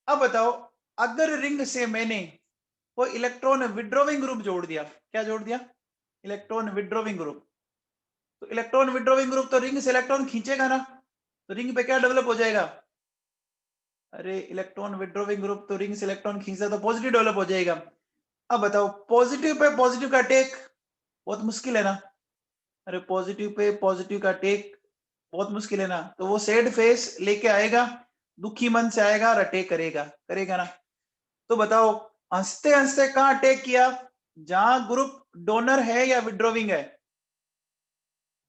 अब बताओ, अगर रिंग से मैंने कोई इलेक्ट्रॉन विड्रॉविंग ग्रुप जोड़ दिया, क्या जोड़ दिया? Electron withdrawing group. तो इलेक्ट्रॉन विड्रॉविंग ग्रुप तो रिंग से इलेक्ट्रॉन खींचेगा ना। तो रिंग पे क्या डेवलप हो जाएगा? अरे इलेक्ट्रॉन विड्रॉविंग ग्रुप तो रिंग से इलेक्ट्रॉन खींचता तो पॉजिटिव डेवलप हो जाएगा। अब बताओ पॉजिटिव पे पॉजिटिव का अटैक बहुत मुश्किल है ना। अरे पॉजिटिव पे पॉजिटिव का अटैक बहुत मुश्किल है ना। तो वो सैड फेस लेके आएगा, दुखी मन से आएगा और अटैक करेगा, करेगा ना। तो बताओ हंसते हंसते कहां अटैक किया? जहां ग्रुप डोनर है या विड्रॉविंग है?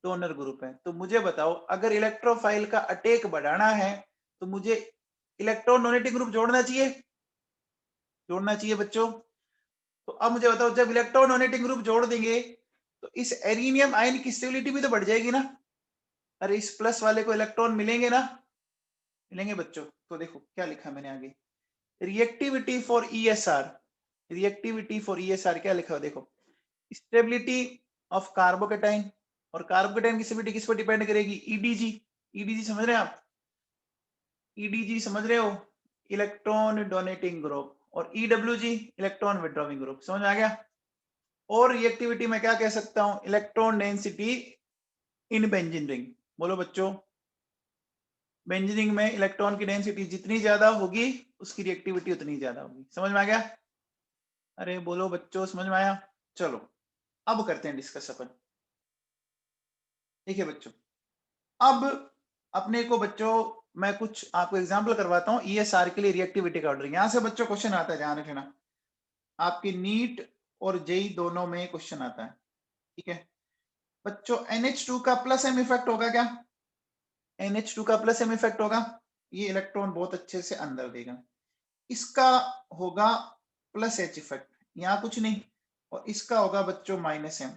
डोनर ग्रुप है। तो मुझे बताओ अगर इलेक्ट्रोफाइल का अटैक बढ़ाना है तो मुझे इलेक्ट्रॉन डोनेटिंग ग्रुप जोड़ना चाहिए, जोड़ना चाहिए बच्चों। तो अब मुझे बताओ जब इलेक्ट्रॉन डोनेटिंग ग्रुप जोड़ देंगे तो इस एरिनियम आयन की स्टेबिलिटी भी तो बढ़ जाएगी ना। अरे इस प्लस वाले को इलेक्ट्रॉन मिलेंगे ना, मिलेंगे बच्चों। तो देखो क्या लिखा मैंने आगे, reactivity for ESR. Reactivity for ESR क्या लिखा है देखो, स्टेबिलिटी ऑफ कार्बोकेटाइन। और कार्बोकेटाइन की स्टेबिलिटी किस पर डिपेंड करेगी? ईडीजी। ईडीजी समझ रहे हैं आप? ईडीजी समझ रहे हो? Electron donating group. और ईडब्ल्यूजी इलेक्ट्रॉन विड्रॉविंग ग्रुप। समझ में आ गया? और रिएक्टिविटी में क्या कह सकता हूं? Electron density in benzene ring. बोलो बच्चों, बेंजीन रिंग में इलेक्ट्रॉन की डेंसिटी जितनी ज्यादा होगी उसकी रिएक्टिविटी उतनी ज्यादा होगी। समझ में आ गया? अरे बोलो बच्चों समझ में आया? चलो अब करते हैं डिस्कस अपन। ठीक है बच्चों, अब अपने को बच्चों मैं कुछ आपको एग्जांपल करवाता हूं ईएसआर के लिए रिएक्टिविटी का ऑर्डर। यहां से बच्चों क्वेश्चन आता है, ध्यान रखना। आपकी नीट और जेई दोनों में क्वेश्चन आता है। ठीक है बच्चों, NH2 का प्लस एम इफेक्ट होगा क्या? NH2 का प्लस एम इफेक्ट होगा, ये इलेक्ट्रॉन बहुत अच्छे से अंदर देगा। इसका होगा प्लस एच इफेक्ट, यहाँ कुछ नहीं। और इसका होगा बच्चों माइनस एम।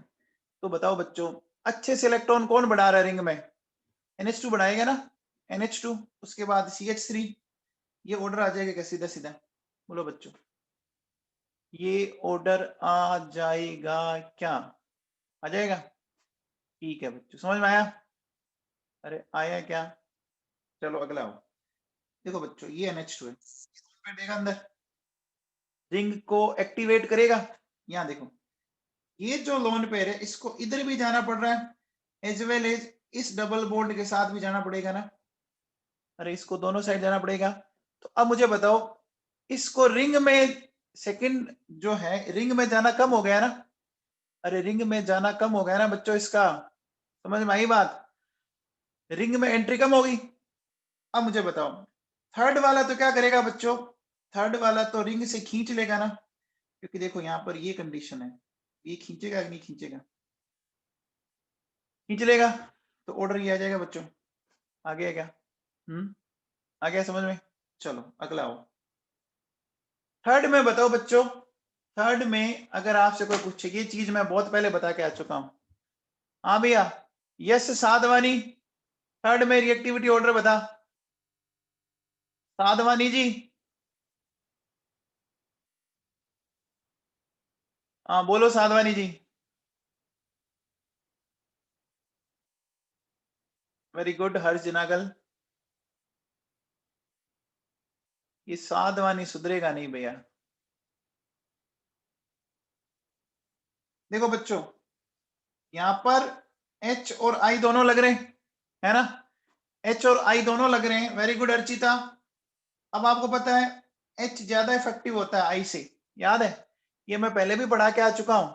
तो बताओ बच्चों अच्छे से इलेक्ट्रॉन कौन बढ़ा रहा है रिंग में? NH2 बढ़ाएगा ना, NH2। उसके बाद CH3। ये ऑर्डर आ जाएगा क्या सीधा सीधा? बोलो बच्चों, ये ऑर्डर आ जाएगा क्या? आ जाएगा। ठीक है बच्चों समझ में आया? अरे आया क्या? चलो अगला हो। देखो बच्चों ये NH2 है, बैठेगा अंदर, रिंग को एक्टिवेट करेगा। यहाँ देखो ये जो लोन पेयर है इसको इधर भी जाना पड़ रहा है एज वेल एज इस डबल बॉन्ड के साथ भी जाना पड़ेगा ना। अरे इसको दोनों साइड जाना पड़ेगा। तो अब मुझे बताओ इसको रिंग में सेकंड जो है रिंग में जाना कम हो गया ना। अरे रिंग में जाना कम हो गया ना बच्चों इसका। समझ में आई बात? रिंग में एंट्री कम होगी। अब मुझे बताओ थर्ड वाला तो क्या करेगा बच्चों? थर्ड वाला तो रिंग से खींच लेगा ना, क्योंकि देखो यहाँ पर ये कंडीशन है, ये खींचेगा कि नहीं खींचेगा? खींच लेगा। तो ऑर्डर ये आ जाएगा बच्चों। आ गया क्या? आ गया समझ में? चलो अगला हो। थर्ड में बताओ बच्चों, थर्ड में अगर आपसे कोई पूछे, ये चीज मैं बहुत पहले बता के आ चुका हूं। हाँ भैया, यस साधवानी, थर्ड में रिएक्टिविटी ऑर्डर बता। साधवानी जी, हाँ बोलो साधवानी जी। वेरी गुड हर्ष जिनागल। ये साधवानी सुधरेगा नहीं भैया। देखो बच्चों यहां पर H और I दोनों लग रहे हैं, है ना? H और I दोनों लग रहे हैं। Very good Archita. अब आपको पता है H ज्यादा इफेक्टिव होता है I से, याद है? ये मैं पहले भी पढ़ा के आ चुका हूं।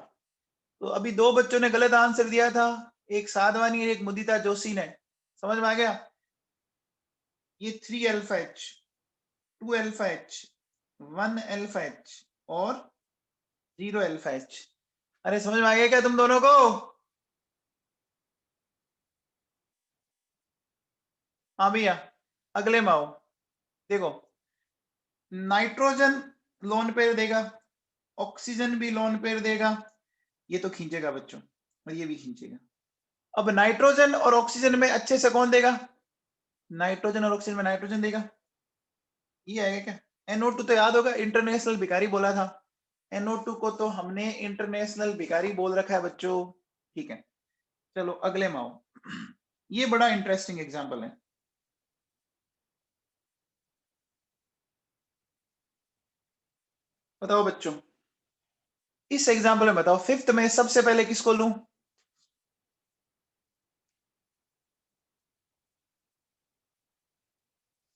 तो अभी दो बच्चों ने गलत आंसर दिया था, एक साधवानी और एक मुदिता जोशी ने। समझ में आ गया? ये 3 alpha H, 2 alpha H, 1 alpha H और 0 अल्फा एच। अरे समझ में आ गया क्या तुम दोनों को? हाँ भैया, अगले में आओ। देखो, नाइट्रोजन लोन पेयर देगा, ऑक्सीजन भी लोन पेयर देगा, ये तो खींचेगा बच्चों, और ये भी खींचेगा। अब नाइट्रोजन और ऑक्सीजन में अच्छे से कौन देगा? नाइट्रोजन और ऑक्सीजन में नाइट्रोजन देगा, ये आएगा क्या? NO2 तो याद होगा, इंटरनेशनल भिखारी बोला था। NO2 को तो हमने इंटरनेशनल भिखारी बोल रखा है बच्चों। ठीक है, चलो अगले में आओ। ये बड़ा इंटरेस्टिंग एग्जांपल है। बताओ बच्चों, इस एग्जांपल में बताओ, फिफ्थ में सबसे पहले किसको लूं?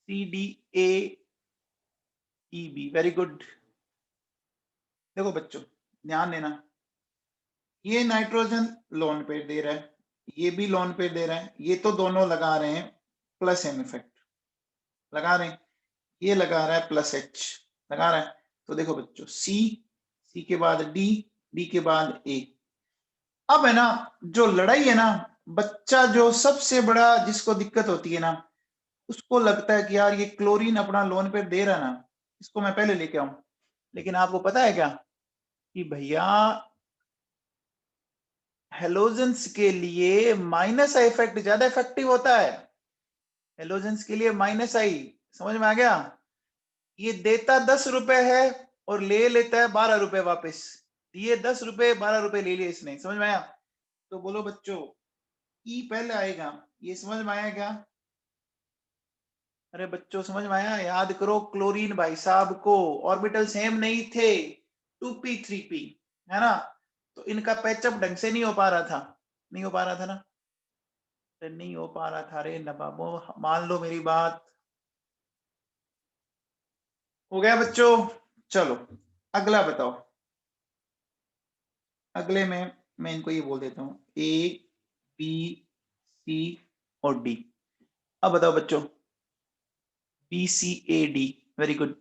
CDAEB, very good. देखो बच्चों, ध्यान देना, ये नाइट्रोजन लोन पेयर दे रहा है, ये भी लोन पेयर दे रहा है, ये तो दोनों लगा रहे हैं प्लस एन इफेक्ट, लगा रहे हैं, ये लगा रहा है प्लस एच, लगा रहा है। तो देखो बच्चों, सी के बाद डी के बाद ए। अब है ना, जो लड़ाई है ना, बच्चा जो सबसे बड़ा जिसको दिक्कत होती है ना, उसको लगता है कि यार ये क्लोरीन अपना लोन पे दे रहा ना, इसको मैं पहले लेके आऊं। लेकिन आपको पता है क्या कि भैया हेलोजेंस के लिए माइनस आई इफेक्ट ज्यादा इफेक्टिव होता है। हेलोजेंस के लिए माइनस आई, समझ में आ गया? ये देता 10 रुपए है और ले लेता है 12 रुपए वापस। ये 10 रुपए 12 रुपए ले लिए इसने, समझ में आया? तो बोलो बच्चों, ई पहले आएगा, ये समझ में आया क्या? अरे बच्चों समझ में आया? याद करो, क्लोरीन भाई साहब को ऑर्बिटल सेम नहीं थे, 2p 3p, है ना? तो इनका पैचअप ढंग से नहीं हो पा रहा था, नहीं हो पा रहा था ना, नहीं हो पा रहा था। अरे नवाबो, मान लो मेरी बात। हो गया बच्चों? चलो अगला बताओ। अगले में मैं इनको ये बोल देता हूँ, ए बी सी और डी। अब बताओ बच्चों, BCAD, वेरी गुड।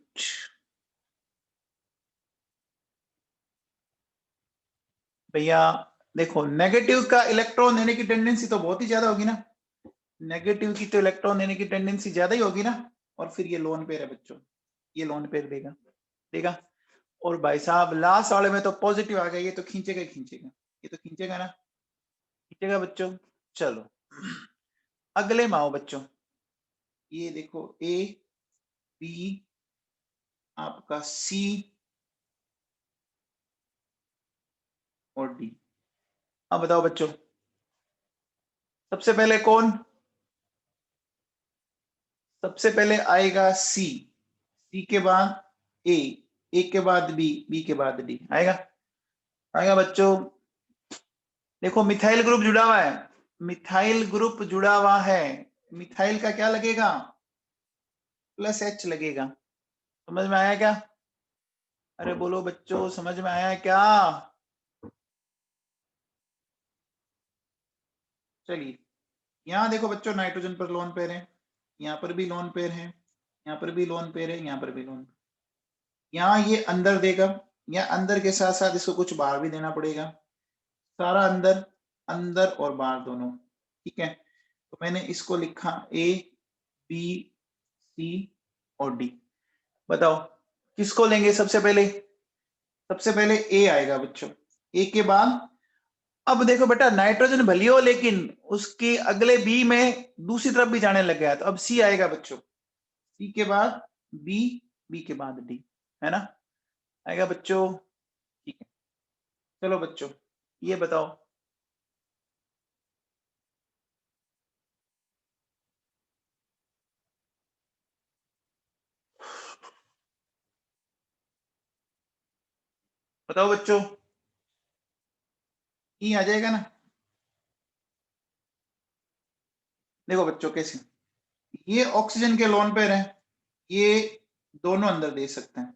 भैया देखो, नेगेटिव का इलेक्ट्रॉन देने की टेंडेंसी तो बहुत ही ज्यादा होगी ना, नेगेटिव की तो इलेक्ट्रॉन देने की टेंडेंसी ज्यादा ही होगी ना। और फिर ये लोन पेयर है बच्चों, ये लोन पेयर देगा, देगा। और भाई साहब लास्ट वाले में तो पॉजिटिव आ गया, ये तो खींचेगा ही खींचेगा, ये तो खींचेगा ना, खींचेगा बच्चों। चलो अगले में आओ बच्चों। ये देखो, ए बी, आपका सी और डी। अब बताओ बच्चों, सबसे पहले कौन? सबसे पहले आएगा सी के बाद ए के बाद बी के बाद डी, आएगा, आएगा बच्चों। देखो मिथाइल ग्रुप जुड़ा हुआ है, मिथाइल ग्रुप जुड़ा हुआ है, मिथाइल का क्या लगेगा? प्लस एच लगेगा। समझ में आया क्या? अरे बोलो बच्चों, समझ में आया क्या? चलिए, यहाँ देखो बच्चों, नाइट्रोजन पर लोन पेयर है, यहाँ पर भी लोन पेयर है, यहाँ पर भी लोन पेयर है, यहाँ पर भी लोन, यहाँ ये अंदर देगा, या अंदर के साथ साथ इसको कुछ बाहर भी देना पड़ेगा, सारा अंदर, अंदर और बाहर दोनों। ठीक है, तो मैंने इसको लिखा ए बी सी और डी। बताओ किसको लेंगे सबसे पहले? सबसे पहले ए आएगा बच्चों, ए के बाद, अब देखो बेटा, नाइट्रोजन भली हो लेकिन उसके अगले बी में दूसरी तरफ भी जाने लग गया, तो अब सी आएगा बच्चों, सी के बाद बी, बी के बाद डी, है ना? आएगा बच्चों? ठीक है, चलो बच्चों ये बताओ, बताओ बच्चों, ई आ जाएगा ना? देखो बच्चों कैसे, ये ऑक्सीजन के लोन पेयर है, ये दोनों अंदर दे सकते हैं,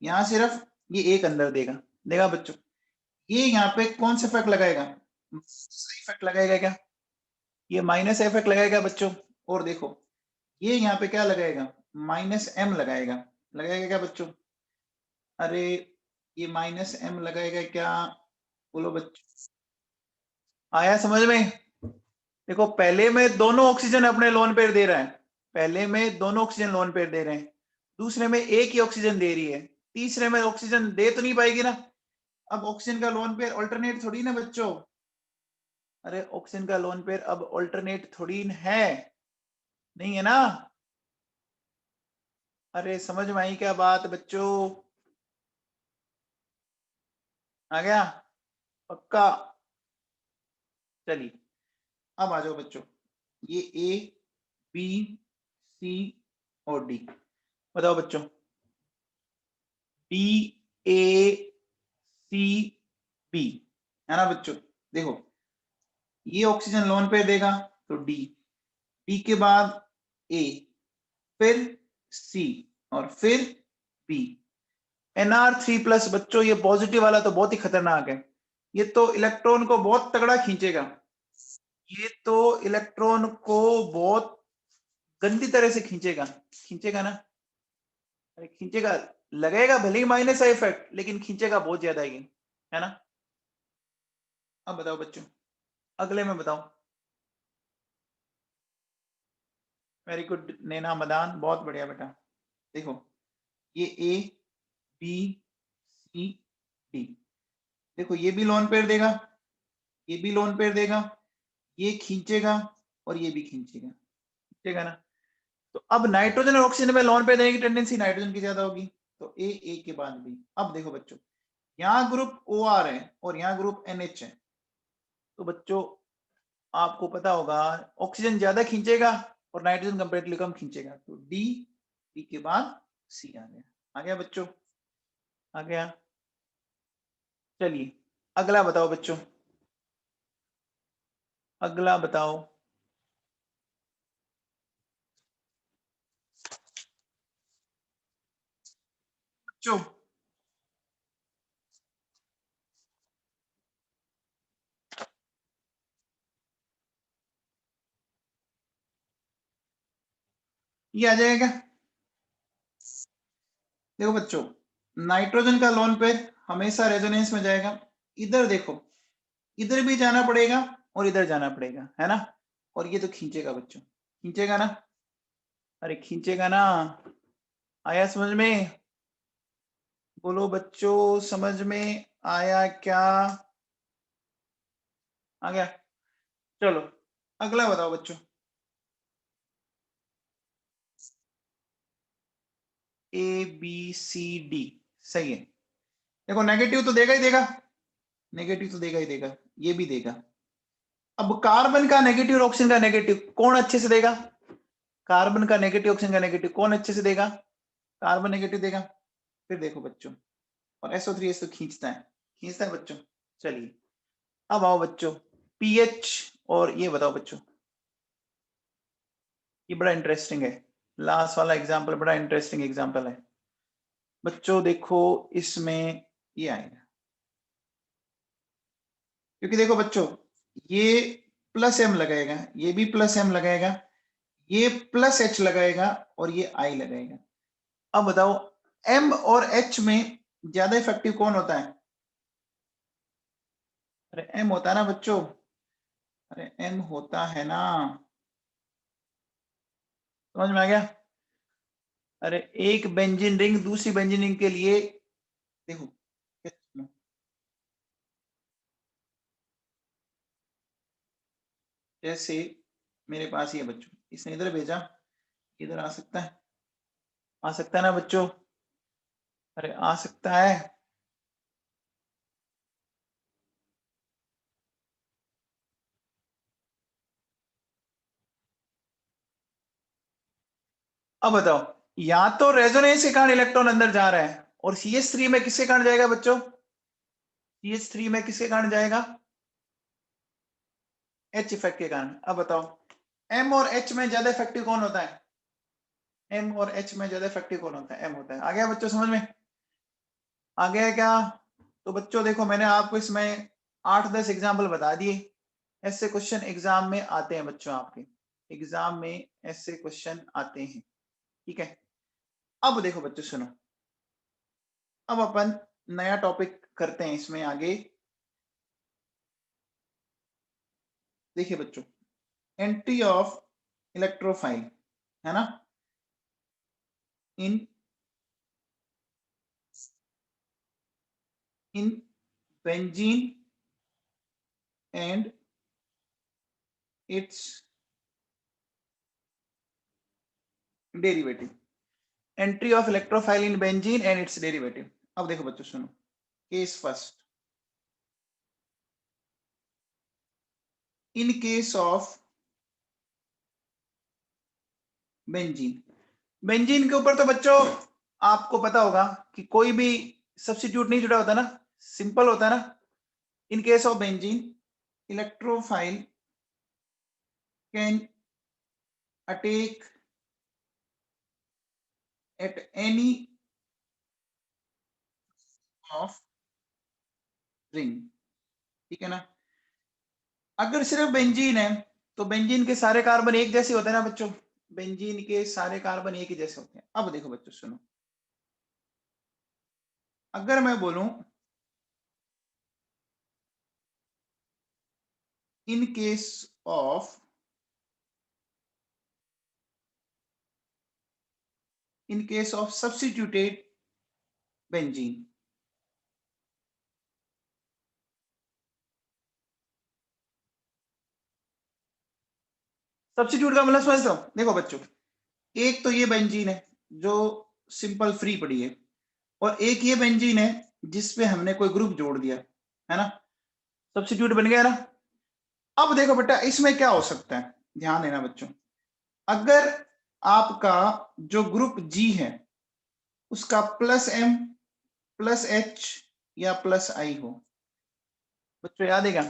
यहां सिर्फ ये एक अंदर देगा, देगा बच्चों। ये यहाँ पे कौन सा इफेक्ट लगाएगा? इफेक्ट लगाएगा क्या? ये माइनस इफेक्ट लगाएगा बच्चों। और देखो, ये यहाँ पे क्या लगाएगा? -M लगाएगा, लगाएगा क्या बच्चों? अरे ये माइनस m लगाएगा क्या? बोलो बच्चों, आया समझ में? देखो पहले में दोनों ऑक्सीजन अपने लोन पेयर दे रहा है, पहले में दोनों ऑक्सीजन लोन पेयर दे रहे हैं, दूसरे में एक ही ऑक्सीजन दे रही है, तीसरे में ऑक्सीजन दे तो नहीं पाएगी ना। अब ऑक्सीजन का लोन पेयर अल्टरनेट थोड़ी ना बच्चों, अरे ऑक्सीजन का लोन पेयर अब अल्टरनेट थोड़ी है, नहीं है ना। अरे समझ में आई क्या बात बच्चों? आ गया पक्का? चलिए अब आ जाओ बच्चों, ये ए बी सी और डी, बताओ बच्चों, डी ए सी बी, है ना बच्चों? देखो ये ऑक्सीजन लोन पे देगा तो डी, डी के बाद ए, फिर सी और फिर बी। Nr3+ बच्चों ये पॉजिटिव वाला तो बहुत ही खतरनाक है, ये तो इलेक्ट्रॉन को बहुत तगड़ा खींचेगा, ये तो इलेक्ट्रॉन को बहुत गंदी तरह से खींचेगा, खींचेगा ना, अरे खींचेगा, लगेगा भले ही माइनस है इफेक्ट, लेकिन खींचेगा बहुत ज्यादा ये, है ना। अब बताओ बच्चों, अगले में बताओ। वेरी गुड नैना मदान, बहुत बढ़िया बेटा। देखो ये ए बी सी डी, देखो ये भी लोन पेयर देगा, ये भी लोन पेयर देगा, ये खींचेगा और ये भी खींचेगा, खींचेगा ना। तो अब नाइट्रोजन और ऑक्सीजन में लोन पेयर देने की टेंडेंसी नाइट्रोजन की ज्यादा होगी, तो ए के बाद बी। अब देखो बच्चों, यहाँ ग्रुप OR है और यहाँ ग्रुप NH है, तो बच्चों आपको पता होगा ऑक्सीजन ज्यादा खींचेगा और नाइट्रोजन कंपेरेटिवली कम खींचेगा, तो डी के बाद सी आ गया। आ गया बच्चों? आ गया। चलिए अगला बताओ बच्चों, अगला बताओ बच्चों। ये आ जाएगा क्या? देखो बच्चों, नाइट्रोजन का लोन पेयर हमेशा रेजोनेंस में जाएगा, इधर देखो, इधर भी जाना पड़ेगा और इधर जाना पड़ेगा, है ना, और ये तो खींचेगा बच्चों, खींचेगा ना, अरे खींचेगा ना। आया समझ में? बोलो बच्चों समझ में आया क्या? आ गया। चलो अगला बताओ बच्चों, ए बी सी डी, सही है। देखो नेगेटिव तो देगा ही देगा, नेगेटिव तो देगा ही देगा, ये भी देगा। अब कार्बन का नेगेटिव और ऑक्सीजन का नेगेटिव कौन अच्छे से देगा? कार्बन का नेगेटिव ऑक्सीजन का नेगेटिव कौन अच्छे से देगा? कार्बन नेगेटिव देगा। फिर देखो बच्चों, और SO3 तो खींचता है, खींचता है बच्चों। चलिए अब आओ बच्चों, पीएच, और ये बताओ बच्चों, ये बड़ा इंटरेस्टिंग है, लास्ट वाला एग्जांपल बड़ा इंटरेस्टिंग एग्जांपल है बच्चों। देखो इसमें ये आएगा, क्योंकि देखो बच्चों ये प्लस M लगाएगा, ये भी प्लस M लगाएगा, ये प्लस H लगाएगा और ये I लगाएगा। अब बताओ M और H में ज्यादा इफेक्टिव कौन होता है? अरे M होता है ना बच्चों, अरे M होता है ना, समझ में आ गया? अरे एक बेंजीन रिंग दूसरी बेंजीन रिंग के लिए, देखो जैसे मेरे पास ये बच्चों, इसने इधर भेजा, इधर आ सकता है, आ सकता है ना बच्चों? अरे आ सकता है। अब बताओ, या तो रेजोनेंस के कारण इलेक्ट्रॉन अंदर जा रहा है, और CH3 में किसके कारण जाएगा बच्चों? CH3 में किसके कारण जाएगा? H इफेक्ट के कारण। अब बताओ M और H में ज्यादा इफेक्टिव कौन होता है? M और H में ज्यादा इफेक्टिव कौन होता है? M होता है। आ गया बच्चों समझ में? आ गया क्या? तो बच्चों देखो मैंने आपको इसमें 8-10 एग्जाम्पल बता दिए, ऐसे क्वेश्चन एग्जाम में आते हैं बच्चों, आपके एग्जाम में ऐसे क्वेश्चन आते हैं, ठीक है। अब देखो बच्चों सुनो, अब अपन नया टॉपिक करते हैं इसमें आगे। देखिए बच्चों, एंट्री ऑफ इलेक्ट्रोफाइल है ना in benzene and it's derivative. Entry of electrophile in benzene and it's derivative. अब देखो बच्चों सुनो, case first, in case of benzene. Benzene के ऊपर तो बच्चों आपको पता होगा कि कोई भी सब्स्टिट्यूट नहीं जुड़ा होता ना, सिंपल होता है ना। In case of benzene, electrophile can attack at any of ring, ठीक है ना। अगर सिर्फ बेंजीन है तो बेंजीन के सारे कार्बन एक जैसे होते हैं ना बच्चों, बेंजीन के सारे कार्बन एक ही जैसे होते हैं। अब देखो बच्चों सुनो, अगर मैं बोलूं in case of substituted benzene, substitute का मतलब समझ लो। देखो बच्चों, एक तो ये बेंजीन है जो सिंपल फ्री पड़ी है, और एक ये बेंजीन है जिसपे हमने कोई ग्रुप जोड़ दिया है ना, सब्स्टिट्यूट बन गया ना। अब देखो बेटा, इसमें क्या हो सकता है, ध्यान देना बच्चों। अगर आपका जो ग्रुप जी है उसका प्लस एम प्लस एच या प्लस आई हो, बच्चों याद है क्या,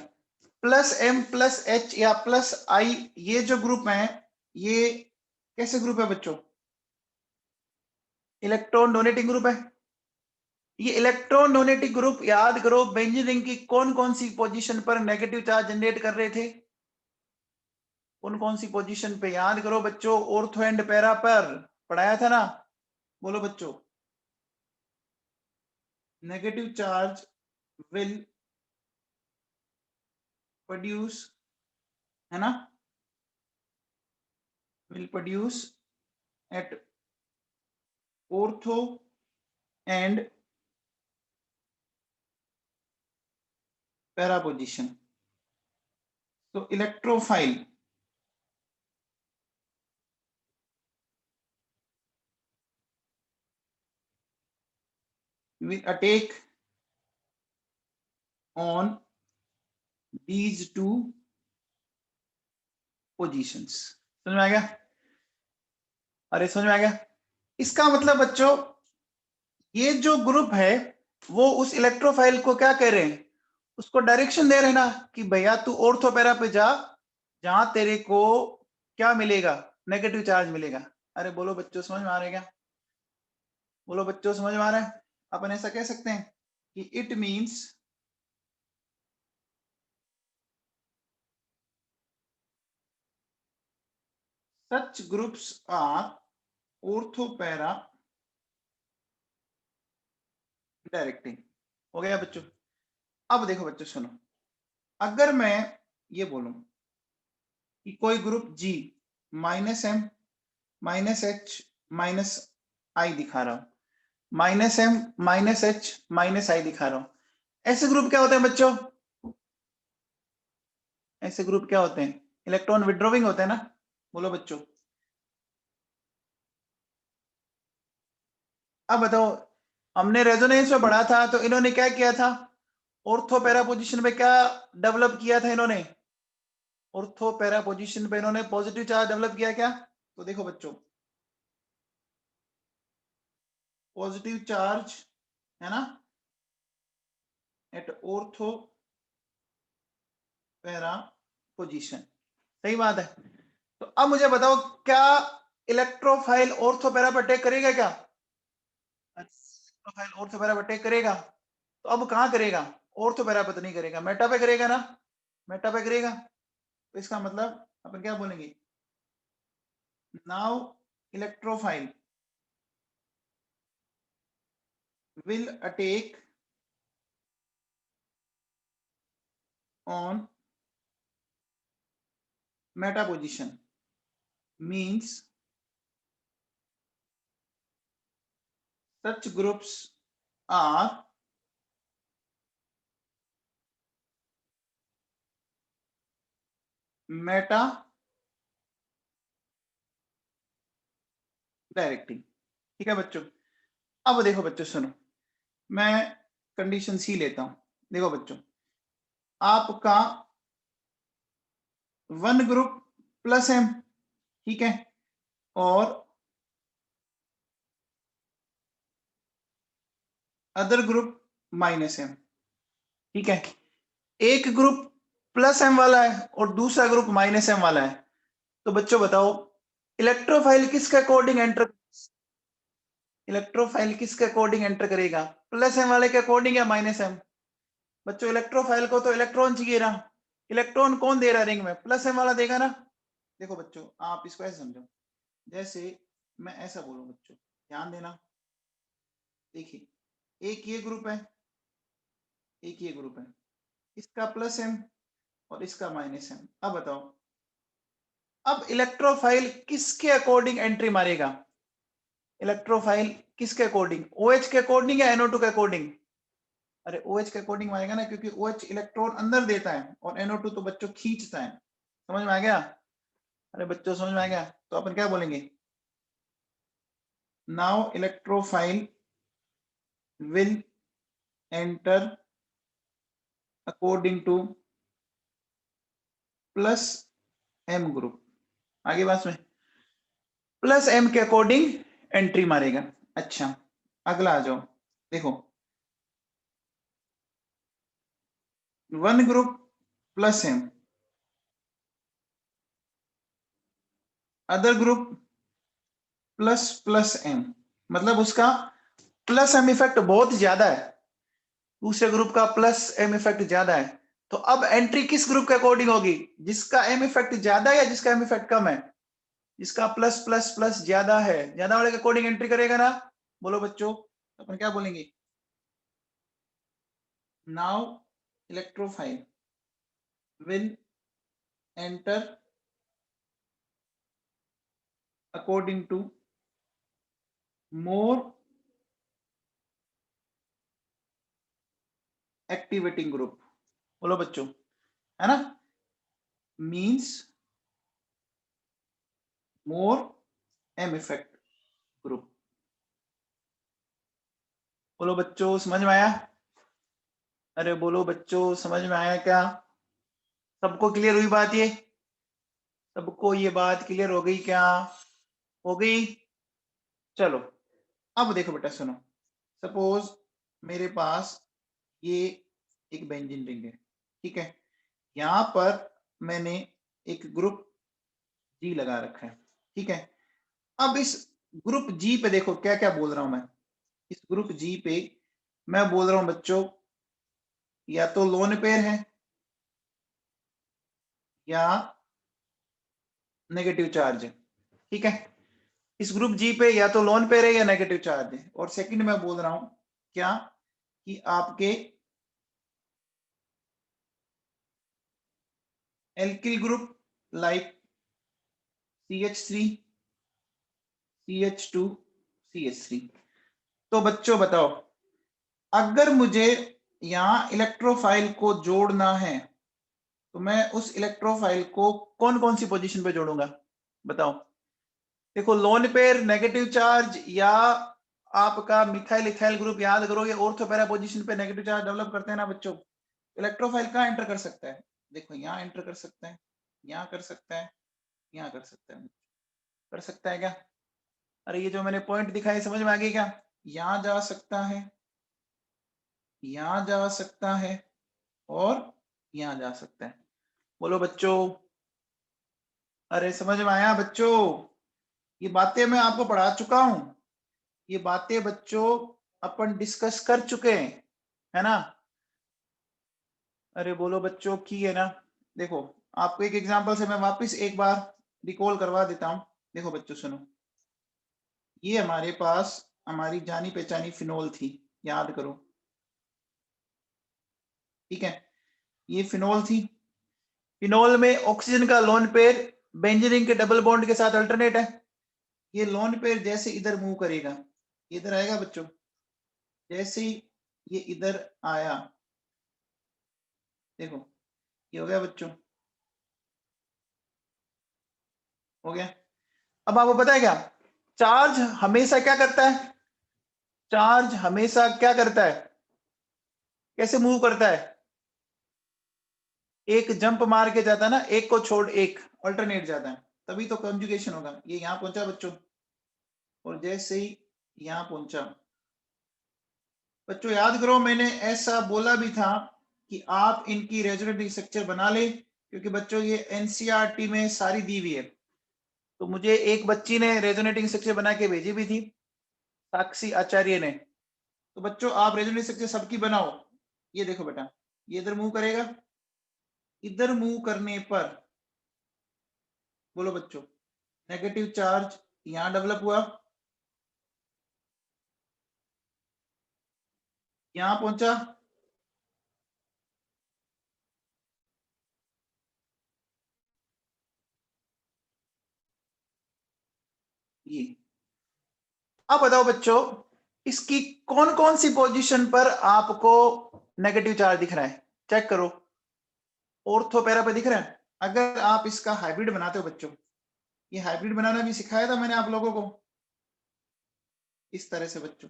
प्लस एम प्लस एच या प्लस आई, ये जो ग्रुप है ये कैसे ग्रुप है बच्चों, इलेक्ट्रॉन डोनेटिंग ग्रुप है। ये इलेक्ट्रॉन डोनेटिंग ग्रुप, याद करो बेंजीन रिंग की कौन कौन सी पोजीशन पर नेगेटिव चार्ज जनरेट कर रहे थे, कौन कौन सी पोजीशन पे, याद करो बच्चों, ऑर्थो एंड पैरा पर पढ़ाया था ना, बोलो बच्चों। नेगेटिव चार्ज विल प्रोड्यूस, है ना, will produce at ortho and para position. So electrophile will attack on these two positions. समझ में आ गया, अरे समझ में आ गया। इसका मतलब बच्चों, ये जो ग्रुप है वो उस इलेक्ट्रोफाइल को क्या कह रहे हैं, उसको डायरेक्शन दे रहे हैं ना कि भैया तू ऑर्थो पैरा पे जा, जहां तेरे को क्या मिलेगा, नेगेटिव चार्ज मिलेगा। अरे बोलो बच्चों, समझ में आ रहा है क्या, बोलो बच्चों समझ में आ रहा है। अपन ऐसा कह सकते हैं कि it means such groups are orthopara directing. हो गया बच्चों। अब देखो बच्चों सुनो, अगर मैं ये बोलूं कि कोई group G minus M minus H minus I दिखा रहा हूं, minus M minus H minus I दिखा रहा हूं, ऐसे ग्रुप क्या होते हैं बच्चों, ऐसे ग्रुप क्या होते हैं, इलेक्ट्रॉन विड्रॉविंग होते हैं ना, बोलो बच्चों। अब बताओ, हमने रेजोनेंस में पढ़ा था तो इन्होंने क्या किया था, ऑर्थो पैरा पोजीशन पे क्या डेवलप किया था इन्होंने, ऑर्थो पैरा पोजीशन पे इन्होंने पॉजिटिव चार्ज डेवलप किया क्या, तो देखो बच्चों, पॉजिटिव चार्ज है ना एट ऑर्थो पैरा पोजीशन, सही बात है। तो अब मुझे बताओ, क्या इलेक्ट्रोफाइल ऑर्थो पैरा पर अटैक करेगा क्या, इलेक्ट्रोफाइल ऑर्थो पैरा पर अटैक करेगा, तो अब कहां करेगा, ऑर्थो पैरा पर तो नहीं करेगा, मेटा पे करेगा ना, मेटा पे करेगा। तो इसका मतलब अपन क्या बोलेंगे, now electrophile will attack on meta position means such groups are meta directing. ठीक है बच्चों, अब देखो बच्चों सुनो, मैं कंडीशन सी लेता हूं। देखो बच्चों, आपका वन ग्रुप प्लस एम, ठीक है, और अदर ग्रुप माइनस एम, ठीक है। एक ग्रुप प्लस एम वाला है और दूसरा ग्रुप माइनस एम वाला है, तो बच्चों बताओ इलेक्ट्रोफाइल किसके अकॉर्डिंग एंटर, इलेक्ट्रोफाइल किसके अकॉर्डिंग एंटर करेगा, प्लस एम वाले के अकॉर्डिंग या माइनस एम। बच्चों इलेक्ट्रोफाइल को तो इलेक्ट्रॉन चाहिए ना, इलेक्ट्रॉन कौन दे रहा है रिंग में, प्लस एम वाला देगा ना। देखो बच्चों आप इसको ऐसे समझो, जैसे मैं ऐसा बोलूं बच्चों, ध्यान देना, देखिए एक ये ग्रुप है, एक ये ग्रुप है, इसका प्लस एम और इसका माइनस एम। अब बताओ, अब इलेक्ट्रोफाइल किसके अकॉर्डिंग एंट्री मारेगा, इलेक्ट्रोफाइल किसके अकॉर्डिंग, OH के अकॉर्डिंग या NO2 के अकॉर्डिंग। अरे OH के अकॉर्डिंग मारेगा ना, क्योंकि OH इलेक्ट्रॉन अंदर देता है और NO2 तो बच्चों खींचता है। समझ में आ गया, अरे बच्चों समझ में आ गया, तो अपन क्या बोलेंगे, now electrophile will enter according to plus M group. आगे बात में प्लस एम के अकॉर्डिंग एंट्री मारेगा। अच्छा अगला आ जाओ, देखो one group plus M, other group plus plus M, मतलब उसका प्लस एम इफेक्ट बहुत ज्यादा है, दूसरे ग्रुप का प्लस एम इफेक्ट ज्यादा है। तो अब एंट्री किस ग्रुप के अकॉर्डिंग होगी, जिसका एम इफेक्ट ज्यादा है या जिसका एम इफेक्ट कम है, जिसका प्लस प्लस प्लस ज्यादा है, ज्यादा वाले के अकॉर्डिंग एंट्री करेगा ना। बोलो बच्चों अपन क्या बोलेंगे, now electrophile will enter according to more activating group. बोलो बच्चों, है ना, means more M effect group. बोलो बच्चों समझ में आया, अरे बोलो बच्चों समझ में आया क्या, सबको क्लियर हुई बात, ये सबको ये बात क्लियर हो गई क्या, हो गई। चलो अब देखो बेटा सुनो, सपोज मेरे पास ये एक बेंजीन रिंग है, ठीक है, यहां पर मैंने एक ग्रुप जी लगा रखा है, ठीक है। अब इस ग्रुप जी पे देखो क्या क्या बोल रहा हूं मैं, इस ग्रुप जी पे मैं बोल रहा हूं बच्चों या तो लोन पेयर है या नेगेटिव चार्ज है, ठीक है। इस ग्रुप जी पे या तो लोन पेयर है या नेगेटिव चार्ज है, और सेकंड में बोल रहा हूं क्या कि आपके alkyl group like CH3 CH2 CH3। तो बच्चों बताओ, अगर मुझे यहां इलेक्ट्रोफाइल को जोड़ना है तो मैं उस इलेक्ट्रोफाइल को कौन कौन सी पोजीशन पे जोड़ूंगा, बताओ। देखो लोन पेयर, नेगेटिव चार्ज, या आपका मिथाइल इथाइल ग्रुप, याद करो ये ऑर्थो पैरा पोजीशन पे नेगेटिव चार्ज डेवलप करते हैं ना बच्चों। इलेक्ट्रोफाइल कहाँ एंटर कर सकता है, देखो यहाँ एंटर कर सकता है, यहाँ कर सकता है, यहाँ कर सकता है, कर सकता है क्या। अरे ये जो मैंने पॉइंट दिखाए समझ में आ गई क्या, यहाँ जा सकता है, यहाँ जा सकता है, और यहाँ जा सकता है। बोलो बच्चों, अरे समझ में आया बच्चों, ये बातें मैं आपको पढ़ा चुका हूं, ये बातें बच्चों अपन डिस्कस कर चुके हैं, है ना। अरे बोलो बच्चों की है ना। देखो आपको एक एग्जांपल से मैं वापस एक बार रिकॉल करवा देता हूं। देखो बच्चों सुनो, ये हमारे पास हमारी जानी पहचानी फिनोल थी, याद करो, ठीक है। ये फिनोल थी, फिनोल में ऑक्सीजन का लोन पेयर बेंजीन के डबल बॉन्ड के साथ अल्टरनेट है। ये लोन पेयर जैसे इधर मूव करेगा, इधर आएगा बच्चों, जैसे ही ये इधर आया, देखो ये हो गया बच्चों, हो गया। अब आपको पता है क्या, चार्ज हमेशा क्या करता है, चार्ज हमेशा क्या करता है, कैसे मूव करता है, एक जंप मार के जाता है ना, एक को छोड़ एक अल्टरनेट जाता है, तभी तो कंजुगेशन होगा। ये यहां पहुंचा बच्चों, और जैसे ही यहां पहुंचा, बच्चों याद करो मैंने ऐसा बोला भी था कि आप इनकी रेजोनेटिंग स्ट्रक्चर बना ले, क्योंकि बच्चों ये एनसीईआरटी में सारी दी हुई है। तो मुझे एक बच्ची ने रेजोनेटिंग स्ट्रक्चर बना के भेजी भी थी, साक्षी आचार्य ने। तो बच्चों आप रेजोनेटिंग स्ट्रक्चर सबकी बनाओ। ये देखो बेटा, ये इधर मूव करेगा, इधर मूव करने पर बोलो बच्चों, नेगेटिव चार्ज यहां डेवलप हुआ, यहां पहुंचा, ये। अब बताओ बच्चों, इसकी कौन कौन सी पोजीशन पर आपको नेगेटिव चार्ज दिख रहा है, चेक करो। ऑर्थो पैरा पे दिख रहा है। अगर आप इसका हाइब्रिड बनाते हो बच्चों, ये हाइब्रिड बनाना भी सिखाया था मैंने आप लोगों को, इस तरह से बच्चों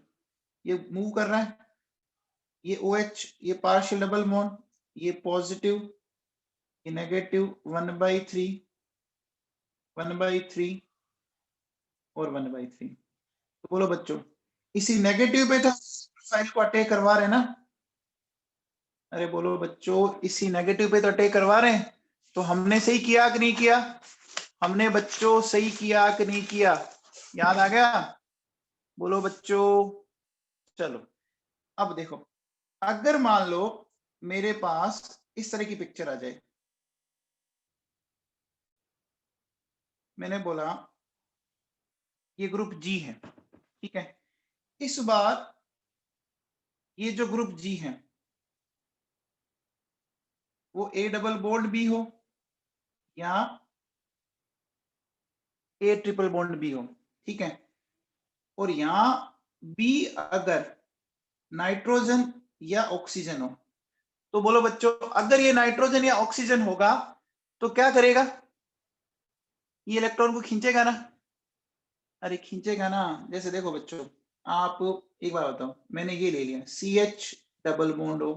ये मूव कर रहा है, ये OH, ये पार्शियल डबल बॉन्ड, ये पॉजिटिव, ये नेगेटिव, 1/3, 1/3 और 1/3। तो बोलो बच्चों, इसी नेगेटिव पे तो फाइल को अटैक करवा रहे हैं ना, अरे बोलो बच्चों, इसी नेगेटिव पे तो अटैक करवा रहे हैं। तो हमने सही किया कि नहीं किया, हमने बच्चों सही किया कि नहीं किया, याद आ गया, बोलो बच्चों। चलो अब देखो, अगर मान लो मेरे पास इस तरह की पिक्चर आ जाए, मैंने बोला ये ग्रुप जी है, ठीक है, इस बार ये जो ग्रुप जी है वो ए डबल बॉन्ड बी हो या ए ट्रिपल बॉन्ड बी हो, ठीक है, और यहां बी अगर नाइट्रोजन या ऑक्सीजन हो, तो बोलो बच्चों, अगर ये नाइट्रोजन या ऑक्सीजन होगा तो क्या करेगा, ये इलेक्ट्रॉन को खींचेगा ना, अरे खींचेगा ना। जैसे देखो बच्चों, आप एक बार बताओ, मैंने ये ले लिया CH डबल बॉन्ड हो,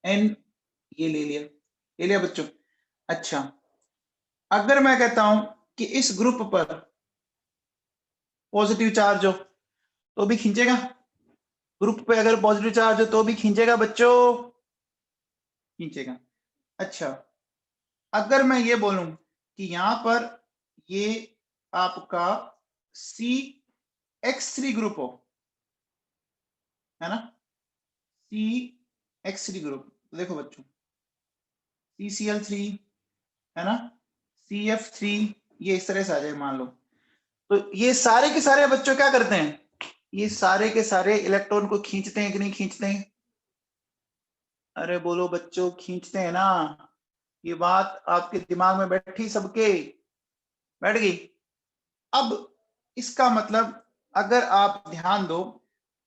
N ये ले लिया बच्चों। अच्छा, अगर मैं कहता हूं कि इस ग्रुप पर पॉजिटिव चार्ज हो तो भी खींचेगा, ग्रुप पे अगर पॉजिटिव चार्ज हो तो भी खींचेगा बच्चों, खींचेगा। अच्छा, अगर मैं ये बोलूं कि यहां पर ये आपका CH3 ग्रुप हो, है ना, CH3 ग्रुप, देखो बच्चों CCl3, है ना, CF3, ये इस तरह से आ जाए मान लो, तो ये सारे के सारे बच्चों क्या करते हैं, ये सारे के सारे इलेक्ट्रॉन को खींचते हैं कि नहीं खींचते हैं, अरे बोलो बच्चों खींचते हैं ना। ये बात आपके दिमाग में बैठी, सबके बैठ गई। अब इसका मतलब अगर आप ध्यान दो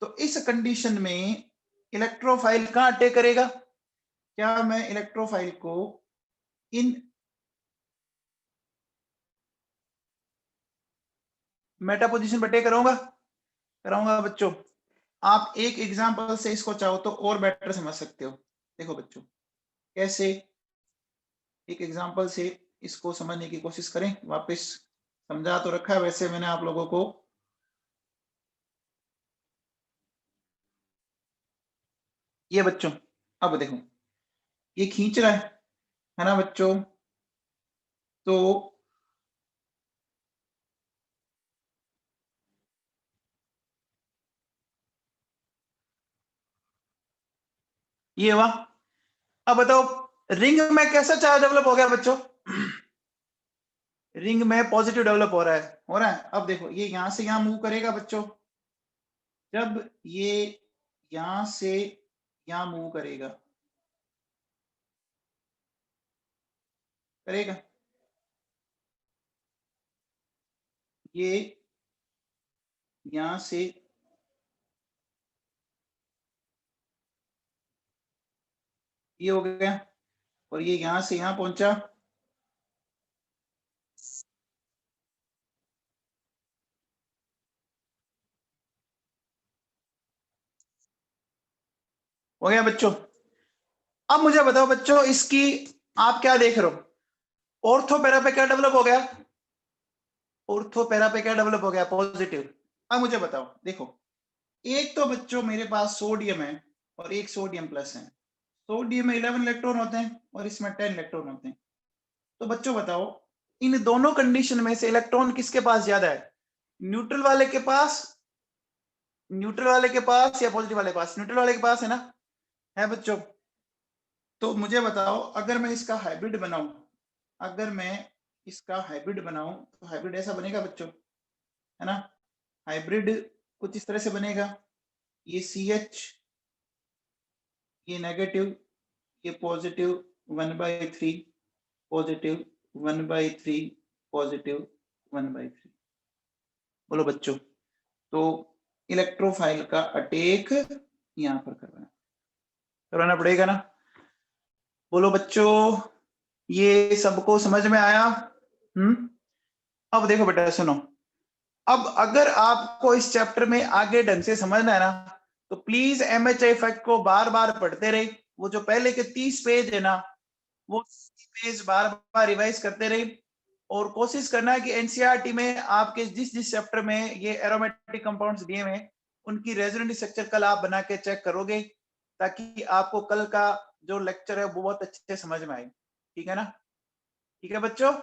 तो इस कंडीशन में इलेक्ट्रोफाइल कहां अटैक करेगा, क्या मैं इलेक्ट्रोफाइल को इन मेटा पोजीशन पर अटैक कराऊंगा, कराऊंगा बच्चों। आप एक एग्जांपल से इसको चाहो तो और बेटर समझ सकते हो। देखो बच्चों कैसे, एक एग्जांपल से इसको समझने की कोशिश करें। वापस समझा तो रखा है वैसे मैंने आप लोगों को, ये बच्चों अब देखो ये खींच रहा है ना बच्चों, तो ये हुआ। अब बताओ रिंग में कैसा चार्ज डेवलप हो गया बच्चों, रिंग में पॉजिटिव डेवलप हो रहा है, हो रहा है। अब देखो ये यहां से यहां मूव करेगा बच्चों, जब ये यहां से यहां मूव करेगा, करेगा। ये यहां से ये हो गया और ये यहां से यहां पहुंचा। हो गया बच्चों। अब मुझे बताओ बच्चों, इसकी आप क्या देख रहे हो? ऑर्थो पैरा पे क्या डेवलप हो गया? ऑर्थो पैरा पे क्या डेवलप हो गया? पॉजिटिव। अब मुझे बताओ, देखो एक तो बच्चों मेरे पास सोडियम है और एक सोडियम प्लस है। सोडियम में 11 इलेक्ट्रॉन होते हैं और इसमें 10 इलेक्ट्रॉन होते हैं। तो बच्चों बताओ, इन दोनों कंडीशन में से इलेक्ट्रॉन किसके पास ज्यादा है? न्यूट्रल वाले के पास, न्यूट्रल वाले के पास या पॉजिटिव वाले के पास? न्यूट्रल वाले के पास है ना, है बच्चों। तो मुझे बताओ, अगर मैं इसका हाइब्रिड बनाऊं, अगर मैं इसका हाइब्रिड बनाऊं तो हाइब्रिड ऐसा बनेगा बच्चों, है ना। हाइब्रिड कुछ इस तरह से बनेगा, ये CH, ये नेगेटिव, ये पॉजिटिव 1/3, पॉजिटिव 1/3, पॉजिटिव 1/3। बोलो बच्चों, तो इलेक्ट्रोफाइल का अटैक यहां पर करवाना पड़ेगा ना। बोलो बच्चों, ये सबको समझ में आया? अब देखो बेटा सुनो, अब अगर आपको इस चैप्टर में आगे ढंग से समझना है ना, तो प्लीज MHI इफेक्ट को बार बार पढ़ते रहे। वो जो पहले के 30 पेज है ना, वो पेज बार बार रिवाइज करते रहे और कोशिश करना है कि एनसीईआरटी में आपके जिस जिस चैप्टर में ये एरोमेटिक कंपाउंड्स दिए हुए हैं, उनकी रेजोनेंट स्ट्रक्चर कल आप बना के चेक करोगे, ताकि आपको कल का जो लेक्चर है वो बहुत अच्छे से समझ में आए। ठीक है ना? ठीक है बच्चों।